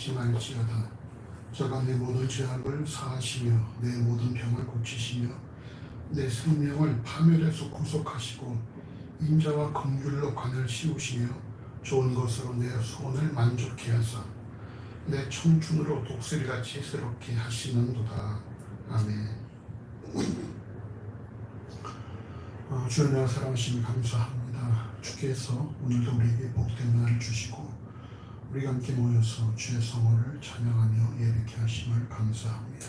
잊지 말지어다. 저가 내 모든 죄악을 사하시며 내 모든 병을 고치시며 내 생명을 파멸에서 구속하시고 인자와 긍휼로 관을 씌우시며 좋은 것으로 내 소원을 만족케 하사 내 청춘으로 독수리같이 새롭게 하시는도다. 아멘. 주여 사랑하시니 감사합니다. 주께서 오늘도 우리에게 복된 날 주시고 우리가 함께 모여서 주의 성호를 찬양하며 예배케 하심을 감사합니다.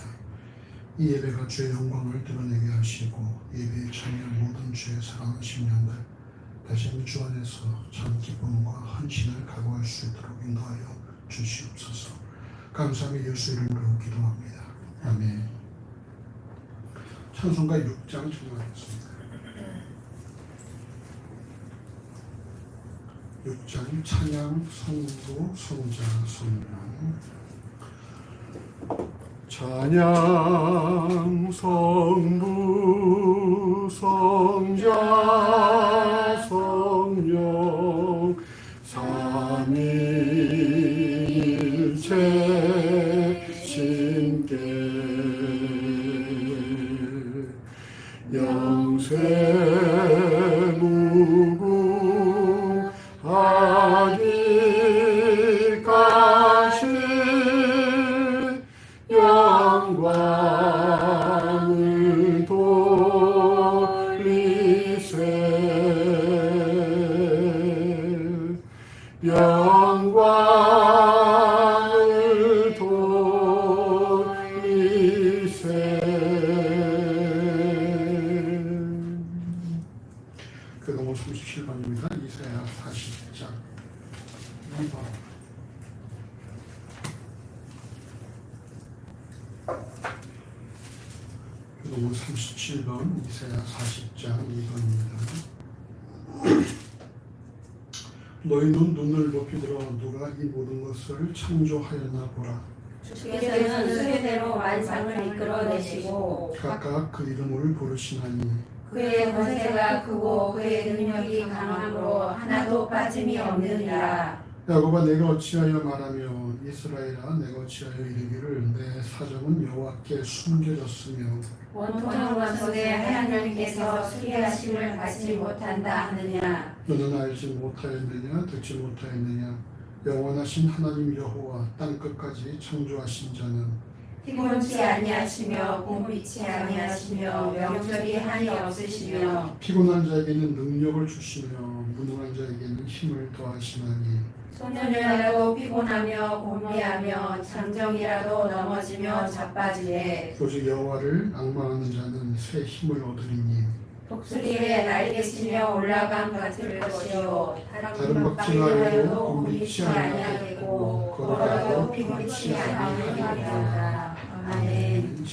이 예배가 주의 영광을 드러내게 하시고 예배에 참여한 모든 주의 사랑하는 심령들 다시 한번 주 안에서 참 기쁨과 헌신을 각오할 수 있도록 인도하여 주시옵소서. 감사하며 예수 이름으로 기도합니다. 아멘. 찬송가 6장 찬양하겠습니다. 6장 찬양 성부 성자 성령. 찬양 성부 성자 성령 삼위일체 신께 영세무궁하기까지 영광을 돌리세 영광을 돌리세. 교동호 37번입니다. 이사야 40장 2번. 교동호 37번 이사야 40장 2번입니다. 너희는 눈을 높이 들어 누가 이 모든 것을 창조하였나 보라. 주께서는 수레대로 완상을 이끌어내시고 각각 그 이름을 부르시나니 그의 권세가 크고 그의 능력이 강함으로 하나도 빠짐이 없느니라. 야곱아 내가 어찌하여 말하며 이스라엘아 내가 어찌하여 이르기를 내 사정은 여호와께 숨겨졌으며 온통 원속에 하나님께서 수리하심을 받지 못한다 하느냐. 너는 알지 못하였느냐 듣지 못하였느냐. 영원하신 하나님 여호와 땅끝까지 창조하신 자는 피곤치 아니하시며 공비치 아니하시며 명절이 한이 없으시며 피곤한 자에게는 능력을 주시며 무능한 자에게는 힘을 더하시나니 소년이라도 피곤하며 공비하며 장정이라도 넘어지며 자빠지되 오직 여호와를 앙망하는 자는 새 힘을 얻으리니 독수리의 날개치며 올라감 같을 것이요 다른 먹지하여도 공비치 아니하겠고 걸어도 피곤치 아니하리라. 아멘.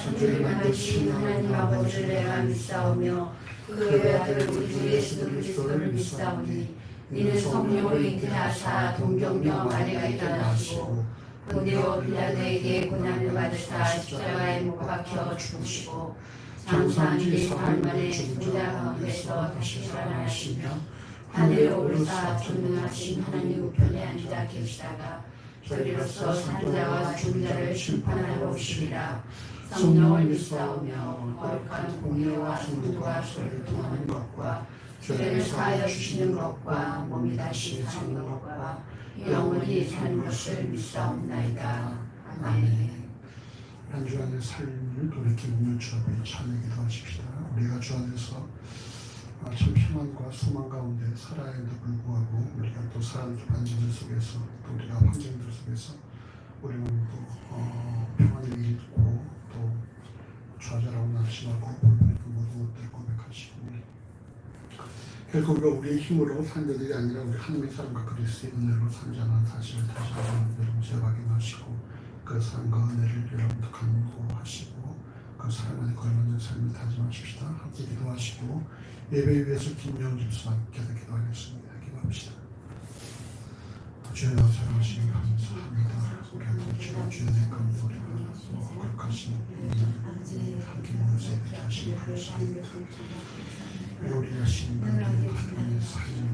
천주를 만드신 하나님 아버지를 내가 믿사오며 그 외아들 우리 주 예수 그리스도를 믿사오니 이는 성령으로 잉태하사 동정녀 마리아 일어나시고 본디오 빌라도에게 고난을 받으사 십자가에 못 박혀 죽으시고 장사한 지 사흘 만에 죽은 자 가운데서 다시 살아나시며 하늘에 오르사 전능하신 하나님 우편에 앉아 계시다가 저리로서 산자와 죽은 자를 심판하러 오시리라. 성령을 믿사오며 거룩한 공예와 성도가 소리를 통하는 것과 죄를 사하여 주시는 것과 몸이 다시 사는 것과 영원히 사는 것을 믿사옵나이다. 아멘. 한 주 안의 삶을 돌이켜보며 주 앞에 찬양기도 하십시다. 우리가 주 안에서 참 평안과 소망 가운데 살아야 해도 불구하고 우리가 또 사람 반전들 속에서 또 우리가 환경들 속에서 우리 몸도 평안을 잃고 또 좌절하고 낙심하고 골반에 모든 것들을 고백하시고 결국 우리가 우리의 힘으로 산 자들이 아니라 우리 하나님의 사랑과 그리스도의 은혜로 산자라는 사실을 다시 한번 여러분 재확인하시고 그 사랑과 은혜를 여러분도 강구하시고 그 사랑 안에 거듭나는 삶을 다짐하십시다. 함께 기도하시고 예배 위해서 김영 집사님께서 기도하겠습니다. 기도합시다. 주여 사랑하시니 감사합니다. 우리 하나님 주의 감사를 거룩하신 함께 모여서 예배하시니 감사합니다. 요리하신 분들의 하나님의 삶을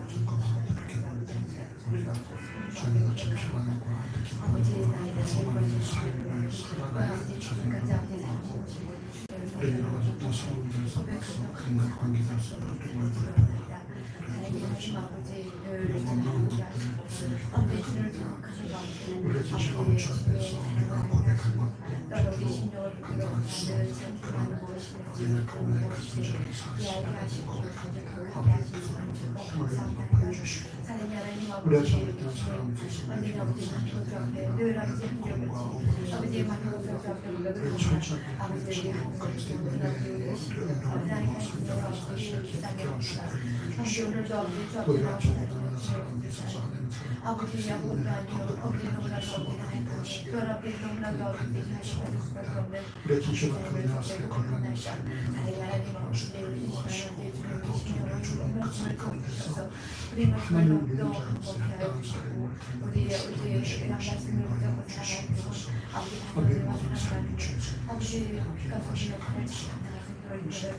점검하고 그렇게 볼 때 우리가 우리 여러 가지 또 상황들 속에서 인간 관계들 속에서 정말 불편하고 그리고 원망한 것들을 우리의 진실 감추 앞에서 우리가 고백한 것도 간단한 수없는 그런 연약한 나의 그 존재를 사실하고 고백합니다. 아버지 하나님 높여 주시고 우리가 잘못된 사람 속에 공과 오버를 우리 철저하게 그리스도 그리스도의 은혜로 의로움으로 성장하는 사실을 깨우쳐 주시고 또 이런 정도는 사람이 있어서 하나님 사랑을 그리스도의 은혜로 더욱더 그리스도로 인도하시고 우리의 진실과 그리스도의 거룩한 삶을 그리스도를 인도하시고 우리가 더욱더 우리의 주님 그 삶 가운데서 하나님을 믿는 자로서 합당한 삶을 살고 주시는 인도하여 주시옵소서. 아버지 모든 삶이 주 예수님 그리스도로 인도하시고 감사합니다.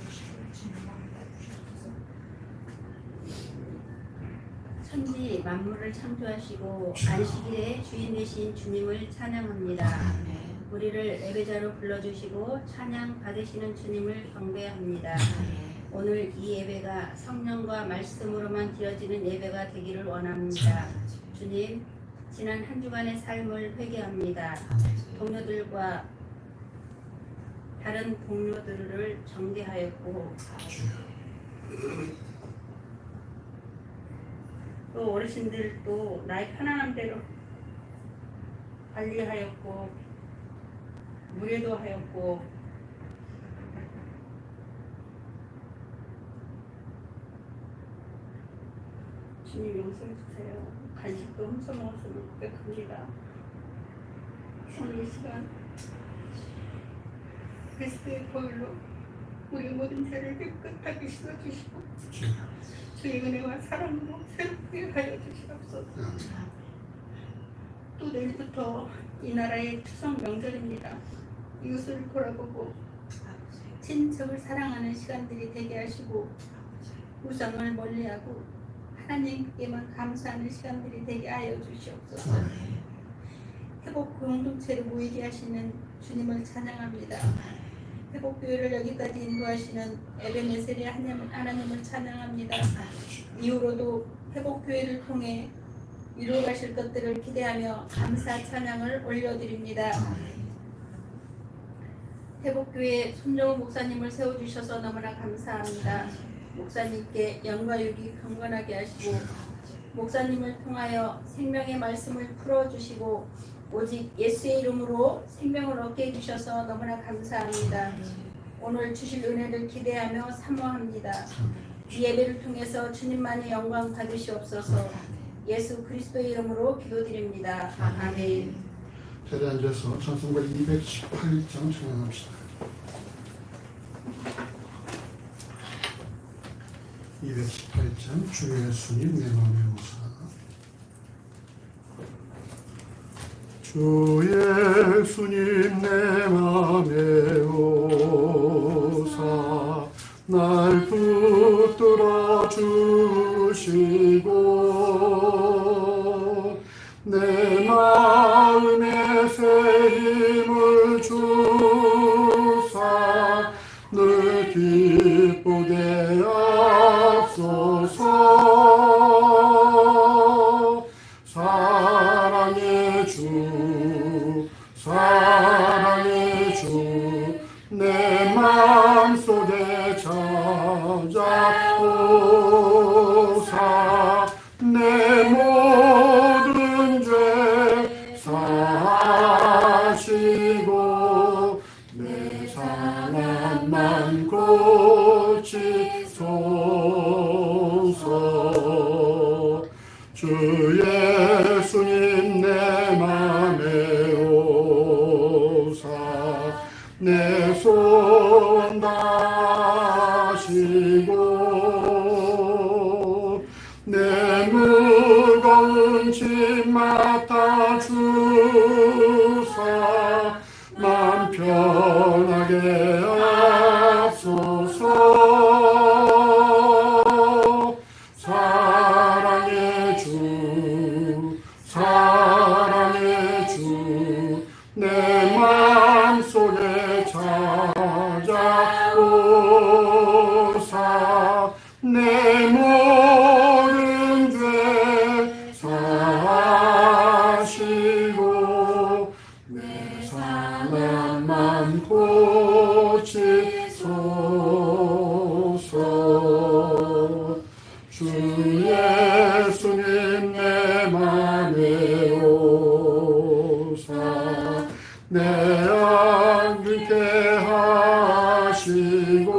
천지 만물을 창조하시고 안식일의 주인 되신 주님을 찬양합니다. 우리를 예배자로 불러주시고 찬양 받으시는 주님을 경배합니다. 오늘 이 예배가 성령과 말씀으로만 드려지는 예배가 되기를 원합니다. 주님, 지난 한 주간의 삶을 회개합니다. 동료들과 다른 동료들을 정죄하였고 또 어르신들도 나의 편안한 대로 관리하였고 무례도 하였고 주님 용서해 주세요. 간식도 훔쳐 먹었으면 고백합니다. 오늘 이 시간 그리스도의 보혈로 우리 모든 죄를 깨끗하게 씻어주시고 주의 은혜와 사랑으로 새롭게 하여 주시옵소서. 또 내일부터 이 나라의 추석 명절입니다. 이웃을 돌아보고 친척을 사랑하는 시간들이 되게 하시고 우상을 멀리하고 하나님께만 감사하는 시간들이 되게 하여 주시옵소서. 회복 공동체를 모이게 하시는 주님을 찬양합니다. 회복교회를 여기까지 인도하시는 에베네셀의 하나님을 찬양합니다. 이후로도 회복교회를 통해 이루어가실 것들을 기대하며 감사 찬양을 올려드립니다. 회복교회 손정우 목사님을 세워주셔서 너무나 감사합니다. 목사님께 영과 육이 강건하게 하시고 목사님을 통하여 생명의 말씀을 풀어주시고 오직 예수의 이름으로 생명을 얻게 해주셔서 너무나 감사합니다. 오늘 주실 은혜를 기대하며 사모합니다. 이 예배를 통해서 주님만의 영광 받으시옵소서. 예수 그리스도의 이름으로 기도드립니다. 아멘. 자리에 앉아서 찬송가 218장 찬양합시다. 218장 주 예수님 내 맘에 오사. 주 예수님 내 맘에 오사 날 붙들어 주시고 내 마음에 새 힘을 주사 늘 기쁘게 하소서. 사랑의 주 사랑의 주 내 마음속에 찾아오사 내 모든 죄 사하시고 내 상함만 고치소서. 주 예수님 내 맘에 오사 내 소원 다시고 내 무거운 짐 맡아 주사 맘 편하게 하소서. 사랑의 주 사랑의 주 내 마음속에 찾아오사 맘에 오사 내 안기게 하시고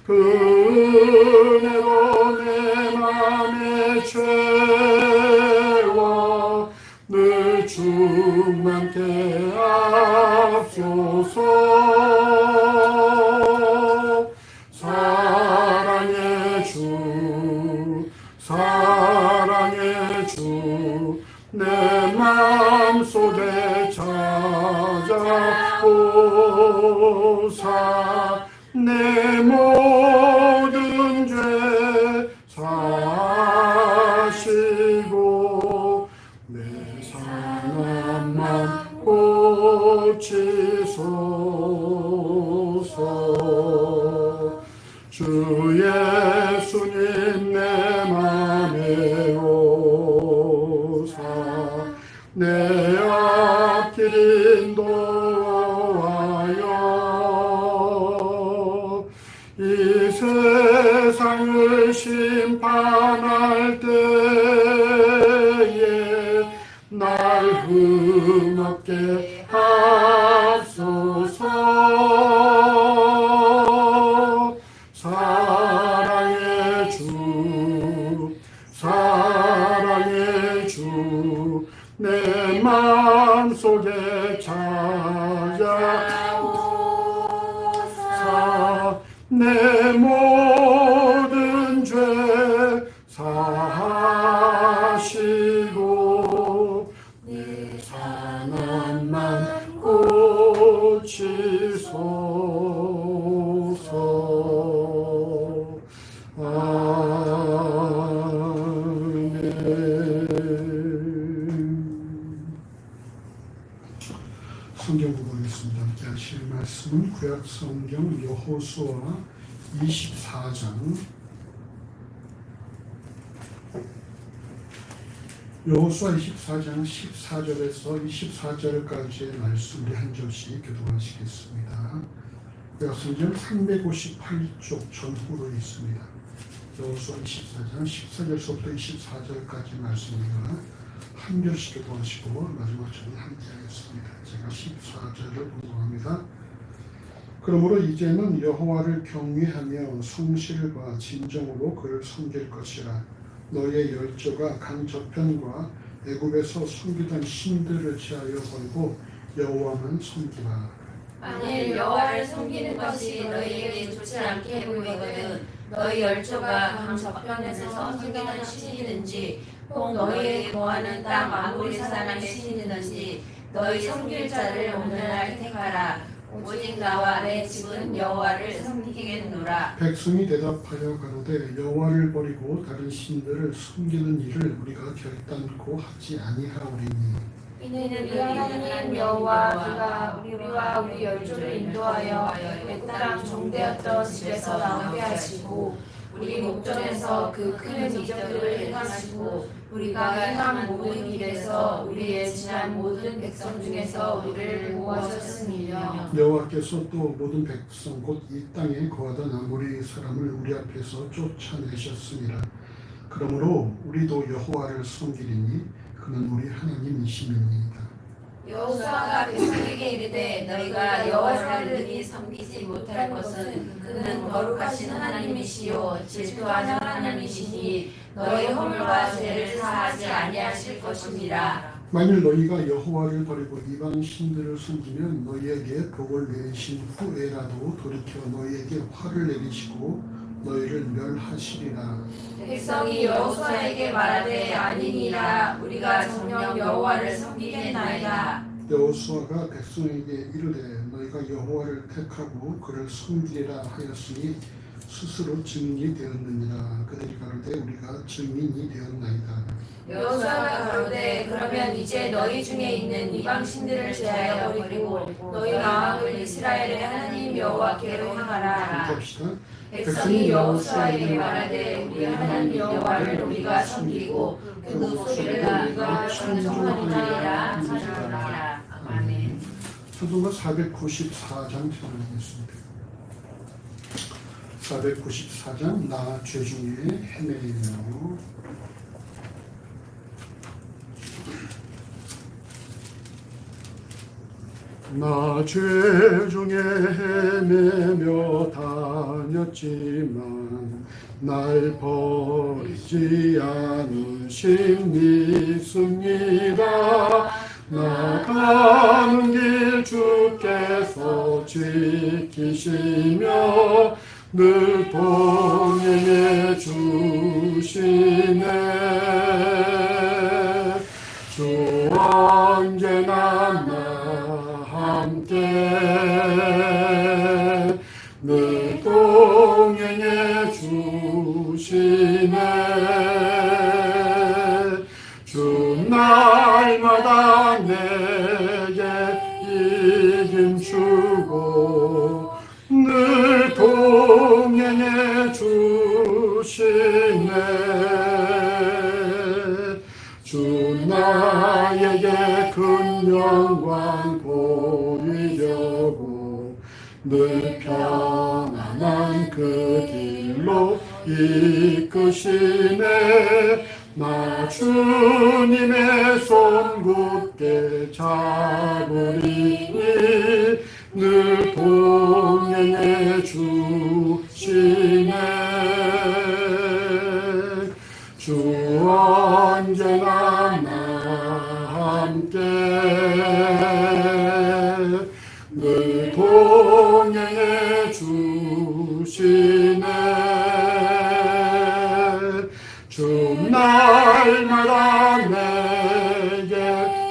그 은혜로 내 맘에 채워 늘 충만케 하소서. 사랑의 주 사랑의 주 내 맘속에 찾아오사 내 모든 죄 사시고 내 상한 맘 고치소서. 주 예수님 내 맘에 오사 내 앞길 인도하여 이 세상을 심판할 때에 날 흠없게 하소서. 사랑의 주 사랑의 주 내 마음속에 찾아오사 내 모든 죄 사하시고 내 상한 맘 고치소서. 성경 보겠습니다. 함께 하실 말씀은 구약 성경 여호수아 24장 여호수아 24장 14절에서 24절까지의 말씀 우리 한 절씩 교독하시겠습니다. 구약 성경 358쪽 전후로 있습니다. 여호수아 24장 14절부터 24절까지 말씀입니다. 한 절씩 교독하시고 마지막 절에 함께 하겠습니다. 제가 14절을 공부합니다. 그러므로 이제는 여호와를 경외하며 성실과 진정으로 그를 섬길 것이라. 너의 열조가 강 저편과 애굽에서 섬기던 신들을 제하여 버리고 여호와만 섬기라. 만일 여호와를 섬기는 것이 너희에게 좋지 않게 보이거든 너희 열조가 강 저편에서 섬기는 신이든지 혹 너희에게 거하는 땅 아모리 사람의 신이든지 너희 섬길 자를 오늘날 택하라. 오직 나와 내 집은 여호와를 섬기겠노라. 백성이 대답하여 가로되 여호와를 버리고 다른 신들을 섬기는 일을 우리가 결단코 하지 아니하오리니 이는 우리 하나님 여호와가 우리와 우리 열조를 인도하여 애굽 땅 종되었던 집에서 나오게 하시고 우리 목전에서 그 큰 이적들을 행하시고 우리가 행한 모든 길에서 우리의 지난 모든 백성 중에서 우리를 보호하셨으며 여호와께서 또 모든 백성 곧 이 땅에 거하던 아모리 사람을 우리 앞에서 쫓아내셨습니다. 그러므로 우리도 여호와를 섬기리니 그는 우리 하나님이심이니이다. 여호수아가 백성에게 이르되 너희가 여호와를 능히 섬기지 못할 것은 그는 거룩하신 하나님이시요 질투하는 하나님이시니 너희 허물과 죄를 사하지 아니하실 것입니다. 만일 너희가 여호와를 버리고 이방 신들을 섬기면 너희에게 복을 내리신 후에라도 돌이켜 너희에게 화를 내리시고 너희를 멸하시리라. 백성이 여호수아에게 말하되 아니니라 우리가 정녕 여호와를 섬기겠나이다. 여호수아가 백성에게 이르되 너희가 여호와를 택하고 그를 섬기리라 하였으니 스스로 증인이 되었느니라. 그들이 가로되 우리가 증인이 되었나이다. 여호수아가 가로되 그러면 이제 너희 중에 있는 이방 신들을 제하여 버리고 너희 마음을 이스라엘의 하나님 여호와께로 향하라. 합시다. 백성이 여호수아에게 말하되 우리 하나님 여호와를 우리가 섬기고 그 목소리를 우리가 순종하리라 하시더라. 아멘. 찬송가 494장 찬양하겠습니다. 494장 나 죄 중에 헤매이며 나 죄중에 헤매며 다녔지만 날 버리지 않으신 믿습니다. 나가는 길 주께서 지키시며 늘 동행해 주시네. 주 언제나 나와 함께 늘 동행해 주시네. 주 날마다 내게 이김 주고 늘 동행해 주시네. 주 나에게 큰 영광 보이려고 늘 평안한 그 길로 이끄시네. 나 주님의 손 굳게 잡으리니 늘 동행해 주시네. 주 언제나 나와 함께 늘 동행해 주시네. 주 날마다 내게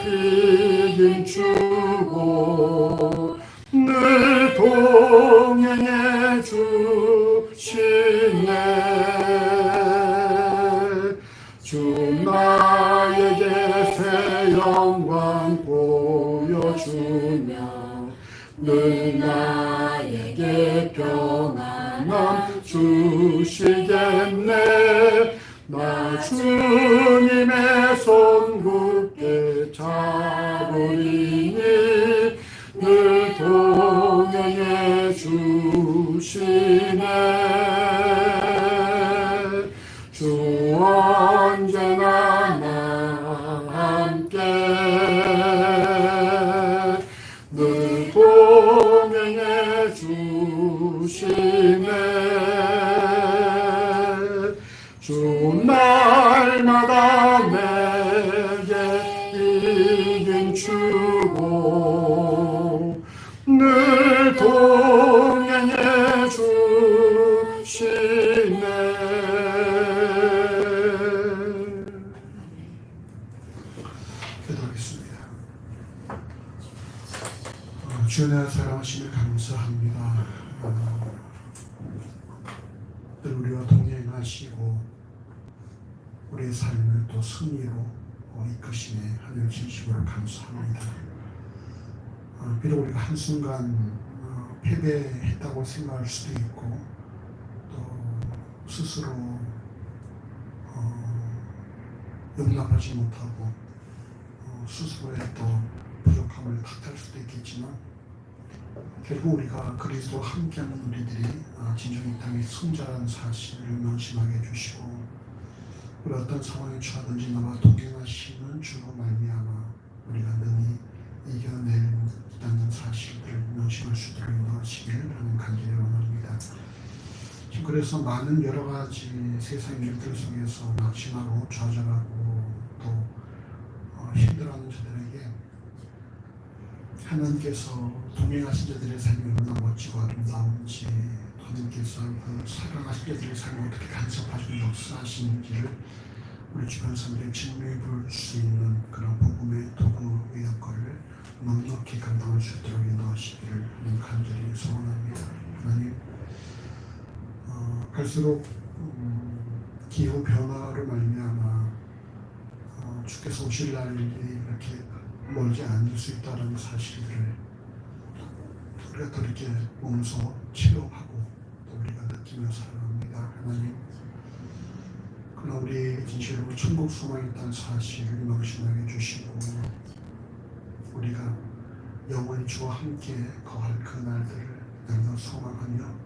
이김 주고 늘 동행해 주시네. 주 나에게 새 영광 보여주며 늘 나에게 평안함 주시겠네. 나 주님의 손 굳게 잡으리니 늘 동행해 주시네. 주 언제나 나와 함께 늘 동행해 주시네. 주 날마다 내게 이김 주고 늘 동행해 주시네. 기도하겠습니다. 주의 사랑하심을 감사합니다. 늘 우리와 동행하시고 우리의 삶을 또 승리로 이끄시네. 하늘 진심으로 감사합니다. 비록 우리가 한순간 패배했다고 생각할 수도 있고 또 스스로 용납하지 못하고 스스로의 또 부족함을 탓할 수도 있겠지만 결국 우리가 그리스도와 함께하는 우리들이 진정 이 땅의 승자라는 사실을 명심하게 해주시고 우리 어떤 상황에 처하든지 나와 동행하시는 주로 말미암아 우리가 능히 이겨낸다는 사실들을 명심할 수 있도록 인도하시길 하는 간절히 원합니다. 지금 그래서 많은 여러 가지 세상 일들 속에서 낙심하고 좌절하고 또 힘들어하는 자들에게 하나님께서 동행하신 자들의 삶이 얼마나 멋지고 아름다운지, 하나님께서 그 사랑하신 자들의 삶을 어떻게 간섭하시고 역사하시는지를 우리 주변 사람들이 증명해 볼 수 있는 그런 복음의 도구의 역할을 넉넉히 감당할 수 있도록 인도하시기를 간절히 소원합니다. 하나님, 갈수록 기후 변화로 말미암아 주께서 오실 날이 이렇게 멀지 않을 수 있다는 사실을 우리가 또 이렇게 몸소 체험하고 또 우리가 느끼며 살아갑니다. 하나님, 그러나 우리 진실로 천국 소망이 있다는 사실을 명심하게 해주시고 우리가 영원히 주와 함께 거할 그 날들을 날로 소망하며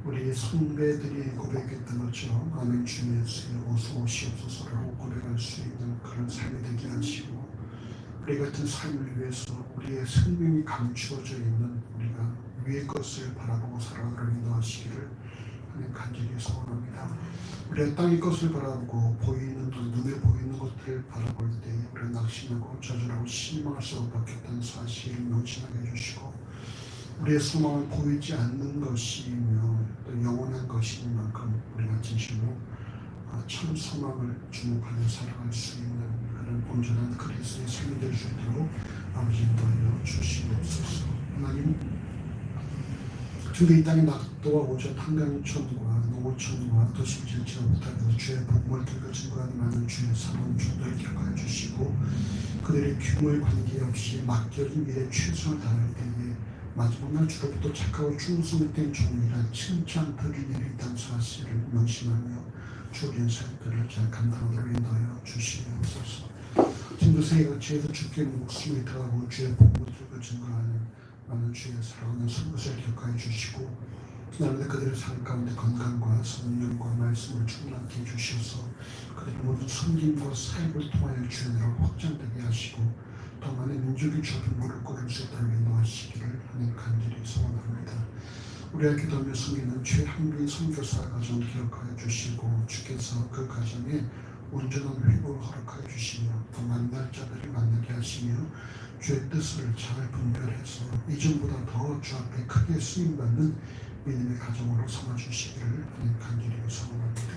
우리 선배들이 고백했던 것처럼 아멘 주님 예수여 어서 오시옵소서라고 고백할 수 있는 그런 삶이 되게 하시고 우리 같은 삶을 위해서 우리의 생명이 감추어져 있는 우리가 위의 것을 바라보고 살아가도록 인도하시기를 하나님 간절히 소원합니다. 우리가 땅의 것을 바라보고 보이는 눈에 보이는 것들을 바라볼 때 우리가 낙심하고 좌절하고 실망할 수밖에 없다는 사실을 명심하게 해주시고 우리의 소망은 보이지 않는 것이며 또 영원한 것인 만큼 우리가 진실로 참 소망을 주목하며 살아갈 수 있는 그런 온전한 그리스도의 삶이 될 수 있도록 아버지 인도하여 주시옵소서. 하나님, 주의 이 땅에 낙도와 오젓 한강천과 농어촌과 도시 전체가 부탁해서 주의 복음을 들고 증거하는 많은 주의 사랑 종들을 기억하여 주시고 그들의 규모에 관계없이 맡겨진 일에 최선을 다할 때에 마지막 날 주로부터 착하고 충성된 종이란 칭찬 들을 일이 있다는 사실을 명심하며 주의 사역들을 잘 감당하도록 인도하여 주시옵소서. 지금도 세계각지에서 주께 목숨을 다하고 주의 복음을 들고 증거하는 많은 주의 사랑하는 선것을 기억하여 주시고 날마다 그들의 삶 가운데 건강과 성령과 말씀을 충만케 해주셔서 그들의 모든 섬김과 사역을 통하여 주의 나라가 확장되게 하시고 더 많은 민족이 주를 무릎 꿇을 수 있도록 인도하시기를 하나님 간절히 소원합니다. 우리가 기도하며 섬기는 최한빈 선교사 가정 기억하여 주시고 주께서 그 가정에 온전한 회복을 허락하여 주시며 더 만날 자들을 만나게 하시며 주의 뜻을 잘 분별해서 이전보다 더 주 앞에 크게 쓰임받는 믿음의 가정으로 삼아주시기를 하나님 간절히 소원합니다.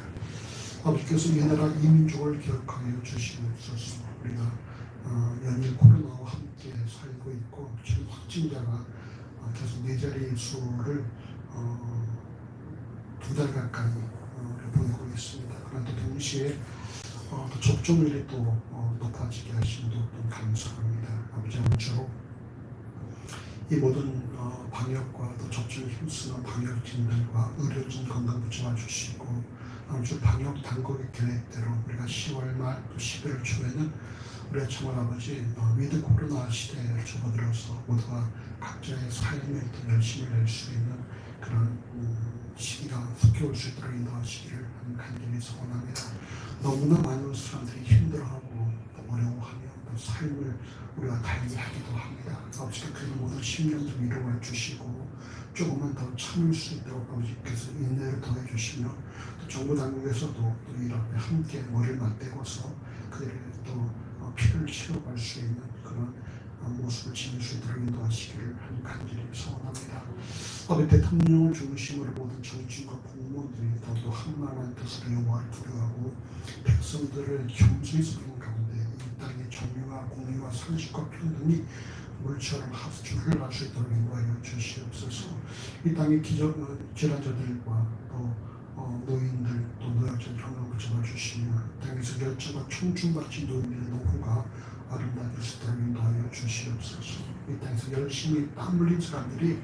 아버지께서 이 나라 이 민족을 기억하여 주시옵소서. 우리가 연일 코로나와 함께 살고 있고 지금 확진자가 계속 4자리 수를 2달 가까이 보내고 있습니다. 그런데 동시에 또 접종률이 또 높아지게 하신 도 감사합니다. 아버지 아무쪼록 이 모든 방역과 또 접종에 힘쓰는 방역진들과 의료진 건강 붙잡아 주시고 아무쪼록 방역 당국의 계획대로 우리가 10월 말 또 11월 초에는 우리가 정말 아버지 위드 코로나 시대에 접어들어서 모두가 각자의 삶에 또 열심히 낼 수 있는 그런 시기가 속해 올 수 있도록 인도하시기를 간절히 소원합니다. 너무나 많은 사람들이 힘들어하고 또 어려워하며 또 삶을 우리가 달리하기도 합니다. 아버지가 그 모든 심령들 위로해 주시고 조금만 더 참을 수 있도록 아버지께서 인내를 더해 주시며 또 정부 당국에서도 또 이 앞에 함께 머리를 맞대고서 그들의 또 피를 치러갈 수 있는 그런 모습을 지닐 수 있도록 인도하시기를 간절히 소원합니다. 아버지 대통령을 중심으로 모든 정치인과 공무원들이 더욱더 한만한 뜻으로 여호와를 두려워하고 백성들을 겸손히 섬기는 가운데 이 땅의 정의와 공의와 상식과 평등이 물처럼 하수줄을 할 수 있도록 인도하여 주시옵소서. 이 땅의 질환자들과 또 노인들 또 노약자들 평강을 붙잡아주시며 땅에서 열정과 청춘같이 노인들의 노후가 아름다울 수 있도록 인도하여 주시옵소서. 이 땅에서 열심히 땀 흘린 사람들이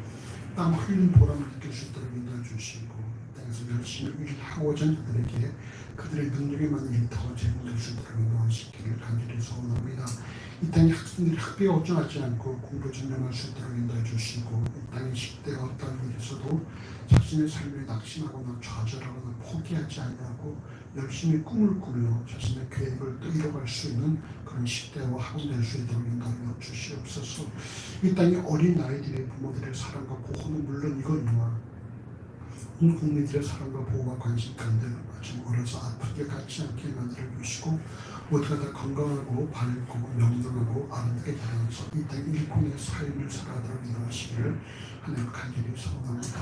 땀 흘린 보람을 느낄 수 있도록 인도해 주시고 이 땅에서 열심히 일하고자 하는 그들에게 그들의 능력에 맞는 일이 더 제공될 수 있도록 인도하시기를 간절히 소원합니다. 이 땅의 학생들이 학교에 걱정하지 않고 공부 전념할 수 있도록 인도해 주시고 이 땅의 10대가 어떤 일에서도 자신의 삶에 낙심하거나 좌절하거나 포기하지 않냐고 열심히 꿈을 꾸며 자신의 계획을 또 이뤄갈 수 있는 그런 10대와 학원 될 수 있도록 인도하여 주시옵소서. 이 땅의 어린 아이들의 부모들의 사랑과 보호는 물론 이거니와 온 국민들의 사랑과 보호와 관심 가운데 지금 어려서 아프게 갖지 않게 만들어 주시고 모두가 다 건강하고 밝고 명랑하고 아름답게 자라면서 이 땅 일꾼의 삶을 살아가도록 인도하시기를 하나님 간절히 소원합니다.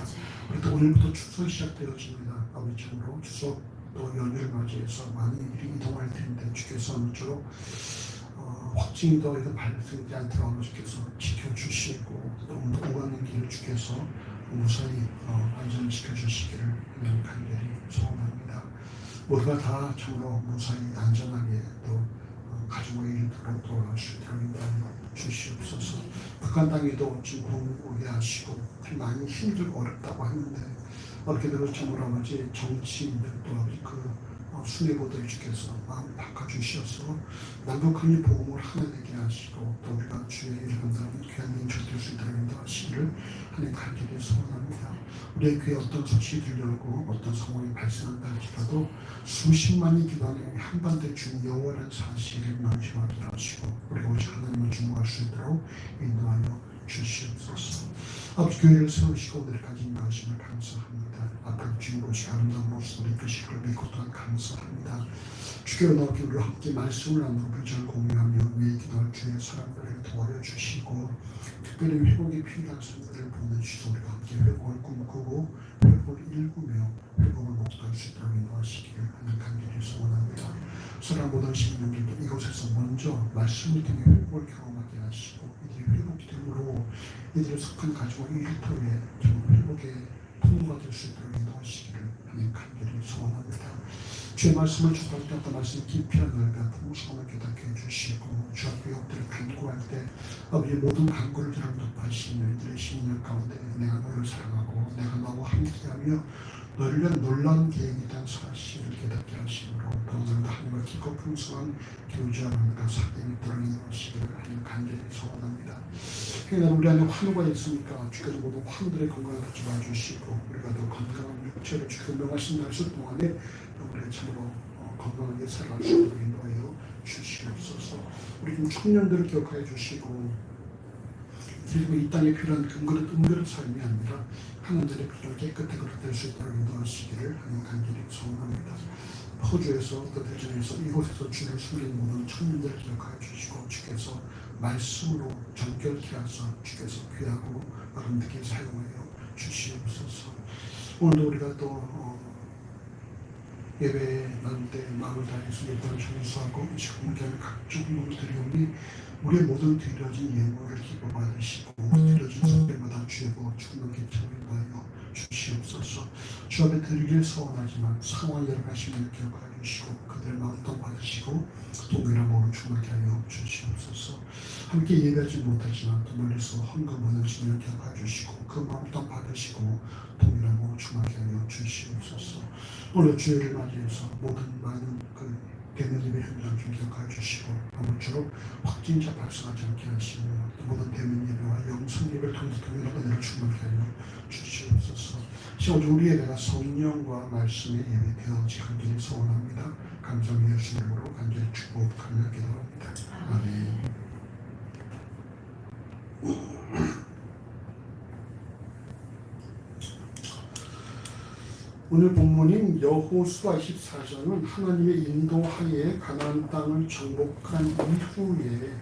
그래도 오늘부터 추석이 시작되어집니다. 아버지로 추석 또 연휴를 맞이해서 많은 일이 이동할 텐데 주께서 아무쪼록 확진이 더 발생되지 않도록 아버지께서 지켜주시고 또 오가는 길을 주께서 무사히 안전을 지켜주시기를 간절히 소원합니다. 모두가 다 참으로 무사히 안전하게 또 가정의 일들로 돌아갈 수 있도록 인도하여 주시옵소서. 북한 땅에도 지금 공고게 하시고 많이 힘들고 어렵다고 하는데 어떻게 들어서 참으로 아버지 정치인들도 아버지 그 수뇌보들 주께서 마음을 바꿔주셔서 남북한이 복음을 하나 되게 하시고 또 우리가 주의 일한다는 귀한 민족 될 수 있도록 인도하시기를 하나님 간절히 소원합니다. 우리의 귀에 어떤 소식이 들려오고 어떤 상황이 발생한다 할지라도 수십만이 기도하는 한반도의 주 여호와라는 사실을 명심하게 하시고 우리가 오직 하나님을 주목할 수 있도록 인도하여 주시옵소서. 아버지 교회를 세우시고 오늘까지 인도하심을 감사합니다. 앞으로 주님 오시 아름다운 모습을 이끄실 걸 믿고 또한 감사합니다. 주께로 나오기 우리와 함께 말씀을 나누고 불전을 공유하며 위에 기도할 주의 사람들에게 도와려 주시고 특별히 회복이 필요한 사람들을 보내주시고 우리가 함께 회복을 꿈꾸고 회복을 일구며 회복을 목도할 수 있도록 인도하시기를 하는 간절히 소원합니다. 사랑 모든 시민들도 이곳에서 먼저 말씀을 통해 회복을 경험하게 하시고 이들이 회복됨으로 이들의 속한 가지고 일터에 회복의 통로가 될 수 있도록 인도하시기를 하는 간절히 소원합니다. 주의 말씀을 접할 때 어떤 말씀이 깊이와 넓이와 풍성함을 깨닫게 해주시고 주 앞에 엎드려 간구할 때 아버지의 모든 간구를 들어 높아시며 이들의 심령 가운데 내가 너를 사랑하고 내가 너와 함께하며 너를 위한 놀라운 계획이 있다는 사실을 깨닫게 하시므로 오늘도 하나님과 깊고 풍성한 교제하는가 사귐이 드러내시기를 하는 간절히 소원합니다. 그러나 우리 안에 환우가 있으니까 주께서 모든 환우들의 건강을 갖지 마주시고 우리가 더 건강한 육체를 주께 명하신 날수 동안에 우리가 참으로 건강하게 살아갈 수 있도록 인도하여 주시옵소서. 우리 좀 청년들을 기억하여 주시고 그리고 이 땅에 필요한 은그릇 삶이 아니라 하나님들의 필요한 깨끗한 그릇 될 수 있도록 인도하시기를 하는 간절히 소원합니다. 호주에서 또 대전에서 이곳에서 주를 숨긴 모든 청년들을 기억하여 주시고 주께서 말씀으로 정결케 하사 주께서 귀하고 아름답게 사용하여 주시옵소서. 오늘도 우리가 또 예배 나눌 때 마음을 다해서 예배를 전수하고 함께하는 각종 몸을 드리오니 우리의 모든 드려진 예물을 기뻐 받으시고 드려진 성별마다 주의 복 충만케 참여하여 주시옵소서. 주 앞에 드리길 소원하지만 상황 여러 가지를 기억하여 주시고 그들의 마음도 받으시고 동일한 몸을 충만케 하여 주시옵소서. 함께 예배하지 못하지만 또 멀리서 헌금하는 신을 기억하여 주시고 그 마음도 받으시고 동일한 몸을 충만케 하여 주시옵소서. 오늘 주일을 맞이해서 모든 많은 되는 예배 현장 좀 기억하여 주시고 아무쪼록 확진자 발생하지 않게 하시며 모든 되는 예배와 영성 예배를 통해서 동일한 은혜를 충만케 하여 주시옵소서. 오늘 우리 예배가 성령과 말씀의 예배 되어지 간절히 소원합니다. 감사의 예수 이름으로 간절히 축복하며 기도합니다. 아멘. 오늘 본문인 여호수아 24장은 하나님의 인도하에 가나안 땅을 정복한 이후에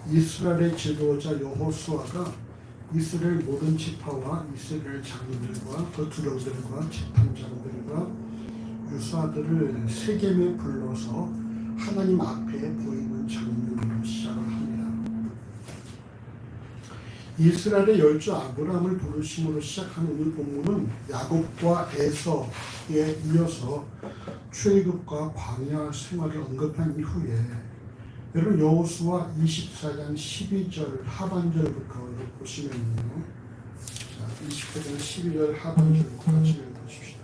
이스라엘의 지도자 여호수아가 이스라엘 모든 지파와 이스라엘 장로들과 그 두령들과 재판장들과 유사들을 세겜에 불러서 하나님 앞에 보이는 장면으로 시작을 합니다. 이스라엘의 열조 아브라함을 부르심으로 시작하는 오늘 본문은 야곱과 에서에 이어서 출애굽과 광야 생활을 언급한 이후에 여러분 여호수아 24장 12절 하반절부터 보시면요. 자, 24장 12절 하반절부터 같이 읽어주십시다.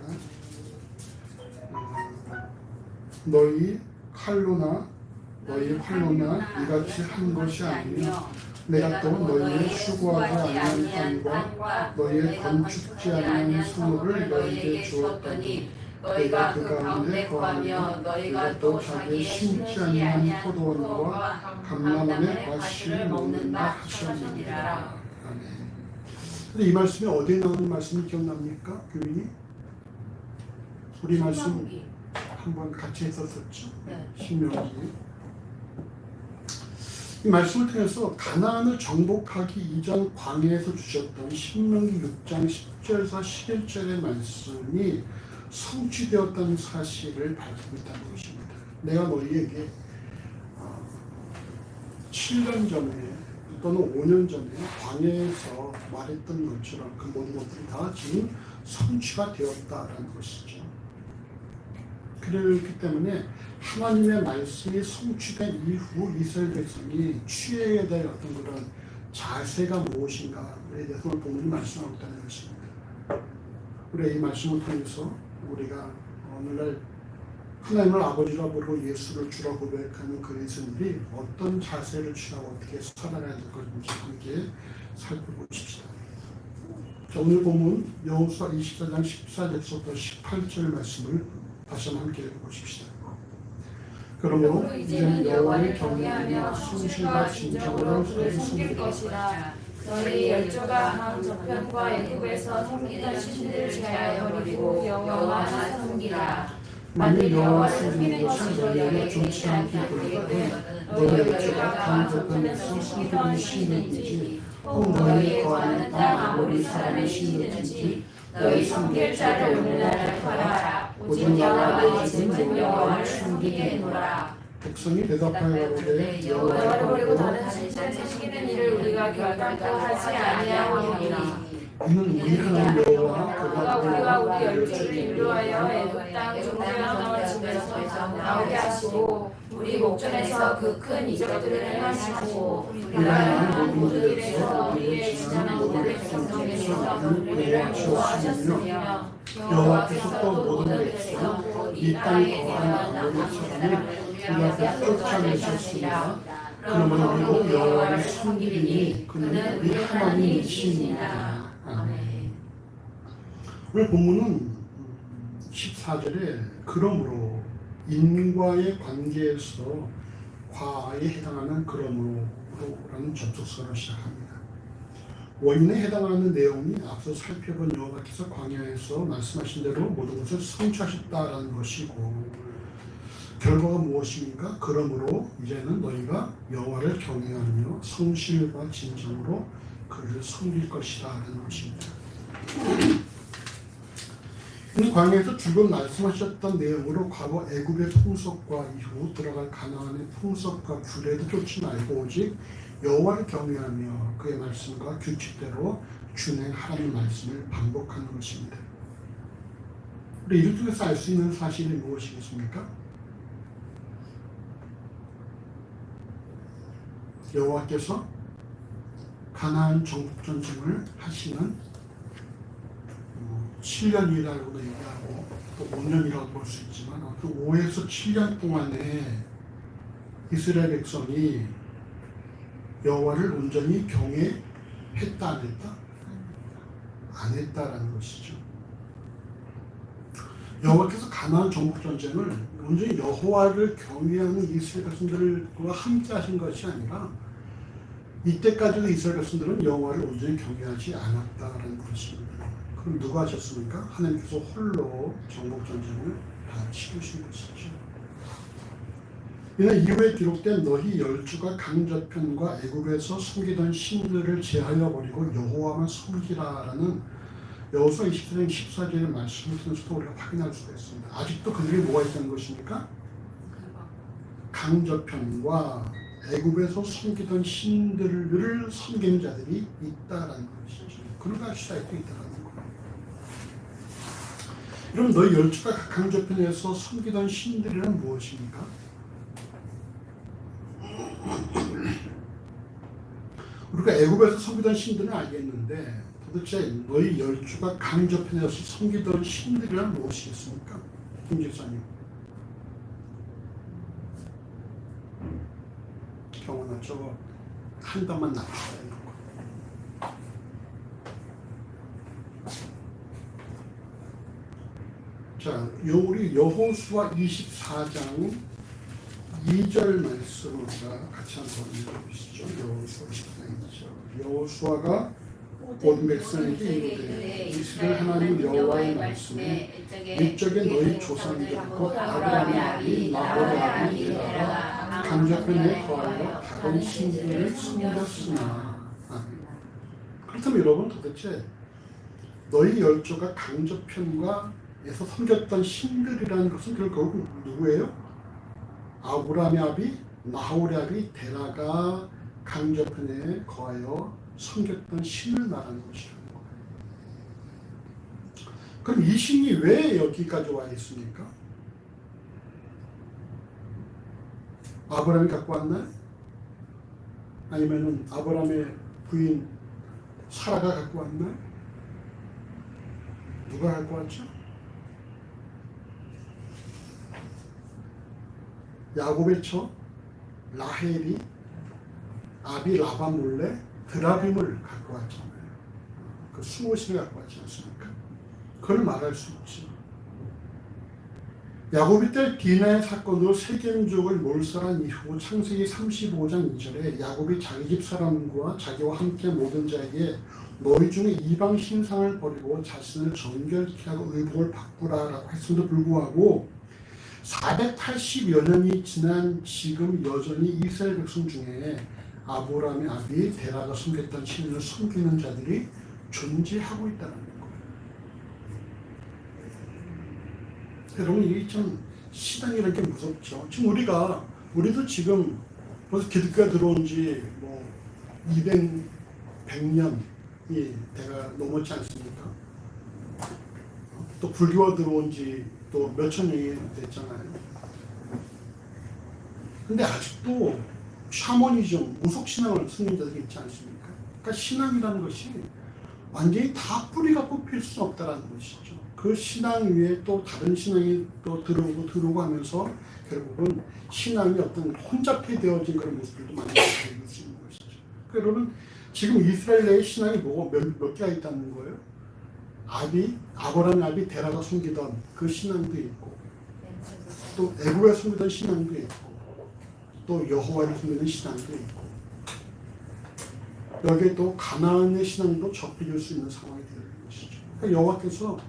너희 칼로나 이같이 한 것이 아니며 내가 또 너희의 수고하지 아니한 땅과 너희의 건축지 아니한 성읍을 너희에게 주었더니 너희가 그 가운데 거하며 너희가 또 자기의 심지 아니한 포도원과 감람원의 과실을 먹는다 하셨느니라. 아멘. 근데 이 말씀이 어디에 나오는 말씀이 기억납니까? 교인이? 우리 말씀 한번 같이 했었었죠. 신명기. 이 말씀을 통해서 가나안을 정복하기 이전 광야에서 주셨던 신명기 6장 10절에서 11절의 말씀이 성취되었다는 사실을 밝히고 있다는 것입니다. 내가 너희에게 7년 전에 또는 5년 전에 광야에서 말했던 것처럼 그 모든 것들이 다 지금 성취가 되었다라는 것이죠. 그렇기 때문에 하나님의 말씀이 성취된 이후 이스라엘 백성이 취해야 될 어떤 그런 자세가 무엇인가에 대해서 오늘 본문이 말씀하고 있다는 것입니다. 우리가 이 말씀을 통해서 우리가 오늘날 하나님을 아버지라 부르고 예수를 주라 고백하는 그리스도인들이 어떤 자세를 취하고 어떻게 살아가야 될 것인지 함께 살펴보십시다. 자, 오늘 본문 여호수아 24장 14절부터 18절 말씀을 다시 한번 함께 읽어보십시다. 그러므로 이제는 여호와를 경외하며 순실과 진정으로 그를 섬길 것이라. 너희 열조가 강 저편과 애굽에서 섬기던 신들을 제하여 버리고 여호와만 섬기라. 만일 여호와를 섬기는 것이 너희에게 좋지 않게 보이거든 너희 열조가 강 저편에서 섬기던 신들인지 혹 너희 거하는 땅 아모리 사람의 신들인지 너희 섬길 자를 오늘날 팔아라. 오직 여호와의 이름은 여호와를 섬기게 하노라. 백성이 대답하여 이르되 여호와를 버리고 다른 신을 섬기는 일을 우리가 결단코 하지 아니하오리니 이는 우리 하나님 여호와 그가 우리와 우리 열조를 인도하여 애굽 땅 종려나올 집에서 나오게 하시고 우리 목전에서 그 큰 이적들을 행하시고 우리가 행한 모든 일에서 우리의 지나는 모든 백성에게서 우리를 구하셨으며 여호와께서 또 모든 백성 이 땅에 거하는 모든 사람을 우리 앞에 쫓아내셨습니다. 그러므로 우리도 여호와를 섬기리니 그는 우리 하나님이시니라. 아멘. 오늘 본문은 14절에 그러므로 인과의 관계에서 과에 해당하는 그러므로라는 접속사로 시작합니다. 원인에 해당하는 내용이 앞서 살펴본 여호와께서 광야에서 말씀하신 대로 모든 것을 성취하셨다라는 것이고 결과가 무엇입니까? 그러므로 이제는 너희가 여호와를 경외하며 성실과 진정으로 그를 섬길 것이라는 것입니다. 이는 광야에서 죽음 말씀하셨던 내용으로 과거 애굽의 풍속과 이후 들어갈 가나안의 풍속과 규례도 쫓지 말고 오직 여호와를 경외하며 그의 말씀과 규칙대로 준행하라는 말씀을 반복하는 것입니다. 우리 이를 통해서 알 수 있는 사실이 무엇이겠습니까? 여호와께서 가나안 정복 전쟁을 하시는 7년이라고도 얘기하고 또 5년이라고 볼 수 있지만 그 5에서 7년 동안에 이스라엘 백성이 여호와를 온전히 경외했다 안 했다? 안 했다라는 것이죠. 여호와께서 가나안 정복 전쟁을 온전히 여호와를 경외하는 이스라엘 백성들과 함께 하신 것이 아니라 이때까지도 이스라엘 백성들은 여호와를 온전히 경외하지 않았다라는 것입니다. 그럼 누가 하셨습니까? 하나님께서 홀로 정복 전쟁을 다 치르신 것이죠. 이는 이후에 기록된 너희 열주가 강저편과 애굽에서 섬기던 신들을 제하여 버리고 여호와만 섬기라라는 여호수아 24장 14절의 말씀을 통해서도 우리가 확인할 수가 있습니다. 아직도 그들이 뭐가 있다는 것입니까? 강저편과 애굽에서 섬기던 신들을 섬기는 자들이 있다라는 것이죠. 그러니까 시작도 있다라는 거예요. 그럼 너희 열주가 강저편에서 섬기던 신들이란 무엇입니까? 우리가 애굽에서 섬기던 신들은 알겠는데 도대체 너희 열주가 강저편에서 섬기던 신들이란 무엇이겠습니까? 김 집사님. 경원아 저거 한 단만 납시다. 자, 우리 여호수아 24장 2절 말씀을 우리가 같이 한번 읽어보시죠. 여호수아 24장 2절. 여호수아가 모든 백성에게 이르되 이스라엘 하나님 여호와의 말씀에 이쪽에 너희 조상들 곧 아브라함의 아비 나홀의 아비 데라가 강저편에 거하여 다른 신들을 섬겼으나. 그렇다면 여러분 도대체 너희 열조가 강저편에서 섬겼던 신들이라는 것은 결국 누구예요? 아브라함의 아비 나홀의 아비 데라가 강저편에 거하여 섬겼던 신을 말하는 것이라는 거예요. 그럼 이 신이 왜 여기까지 와 있습니까? 아브라함이 갖고 왔나요? 아니면 아브라함의 부인 사라가 갖고 왔나요? 누가 갖고 왔죠? 야곱의 처 라헬이 아비 라반 몰래 드라빔을 갖고 왔잖아요. 그 수옷을 갖고 왔지 않습니까? 그걸 말할 수 있지. 야곱이 때 디나의 사건으로 세겜족을 몰살한 이후 창세기 35장 2절에 야곱이 자기 집 사람과 자기와 함께 모든 자에게 너희 중에 이방 신상을 버리고 자신을 정결케 하고 의복을 바꾸라라고 했음에도 불구하고 480여 년이 지난 지금 여전히 이스라엘 백성 중에 아브라함의 아비 데라가 섬겼던 신을 섬기는 자들이 존재하고 있다는 거예요. 여러분, 이게 참 신앙이라는 게 무섭죠. 지금 우리도 지금 벌써 기독교가 들어온 지 뭐 100년이 대가 넘었지 않습니까? 또 불교가 들어온 지 또 몇천 년이 됐잖아요. 근데 아직도 샤머니즘, 무속신앙을 쓰는 자들이 있지 않습니까? 그러니까 신앙이라는 것이 완전히 다 뿌리가 뽑힐 수 없다는 것이죠. 그 신앙 위에 또 다른 신앙이 또 들어오고 하면서 결국은 신앙이 어떤 혼잡해 되어진 그런 모습들도 많이 보일 수 있는 것이죠. 그러니까 여러분, 지금 이스라엘 내에 신앙이 몇 개가 있다는 거예요? 아브라함의 아비 데라가 숨기던 그 신앙도 있고, 또 애굽에 숨기던 신앙도 있고, 또 여호와를 숨기는 신앙도 있고, 여기에 또 가나안의 신앙도 접해질 수 있는 상황이 되는 것이죠. 그러니까 여호와께서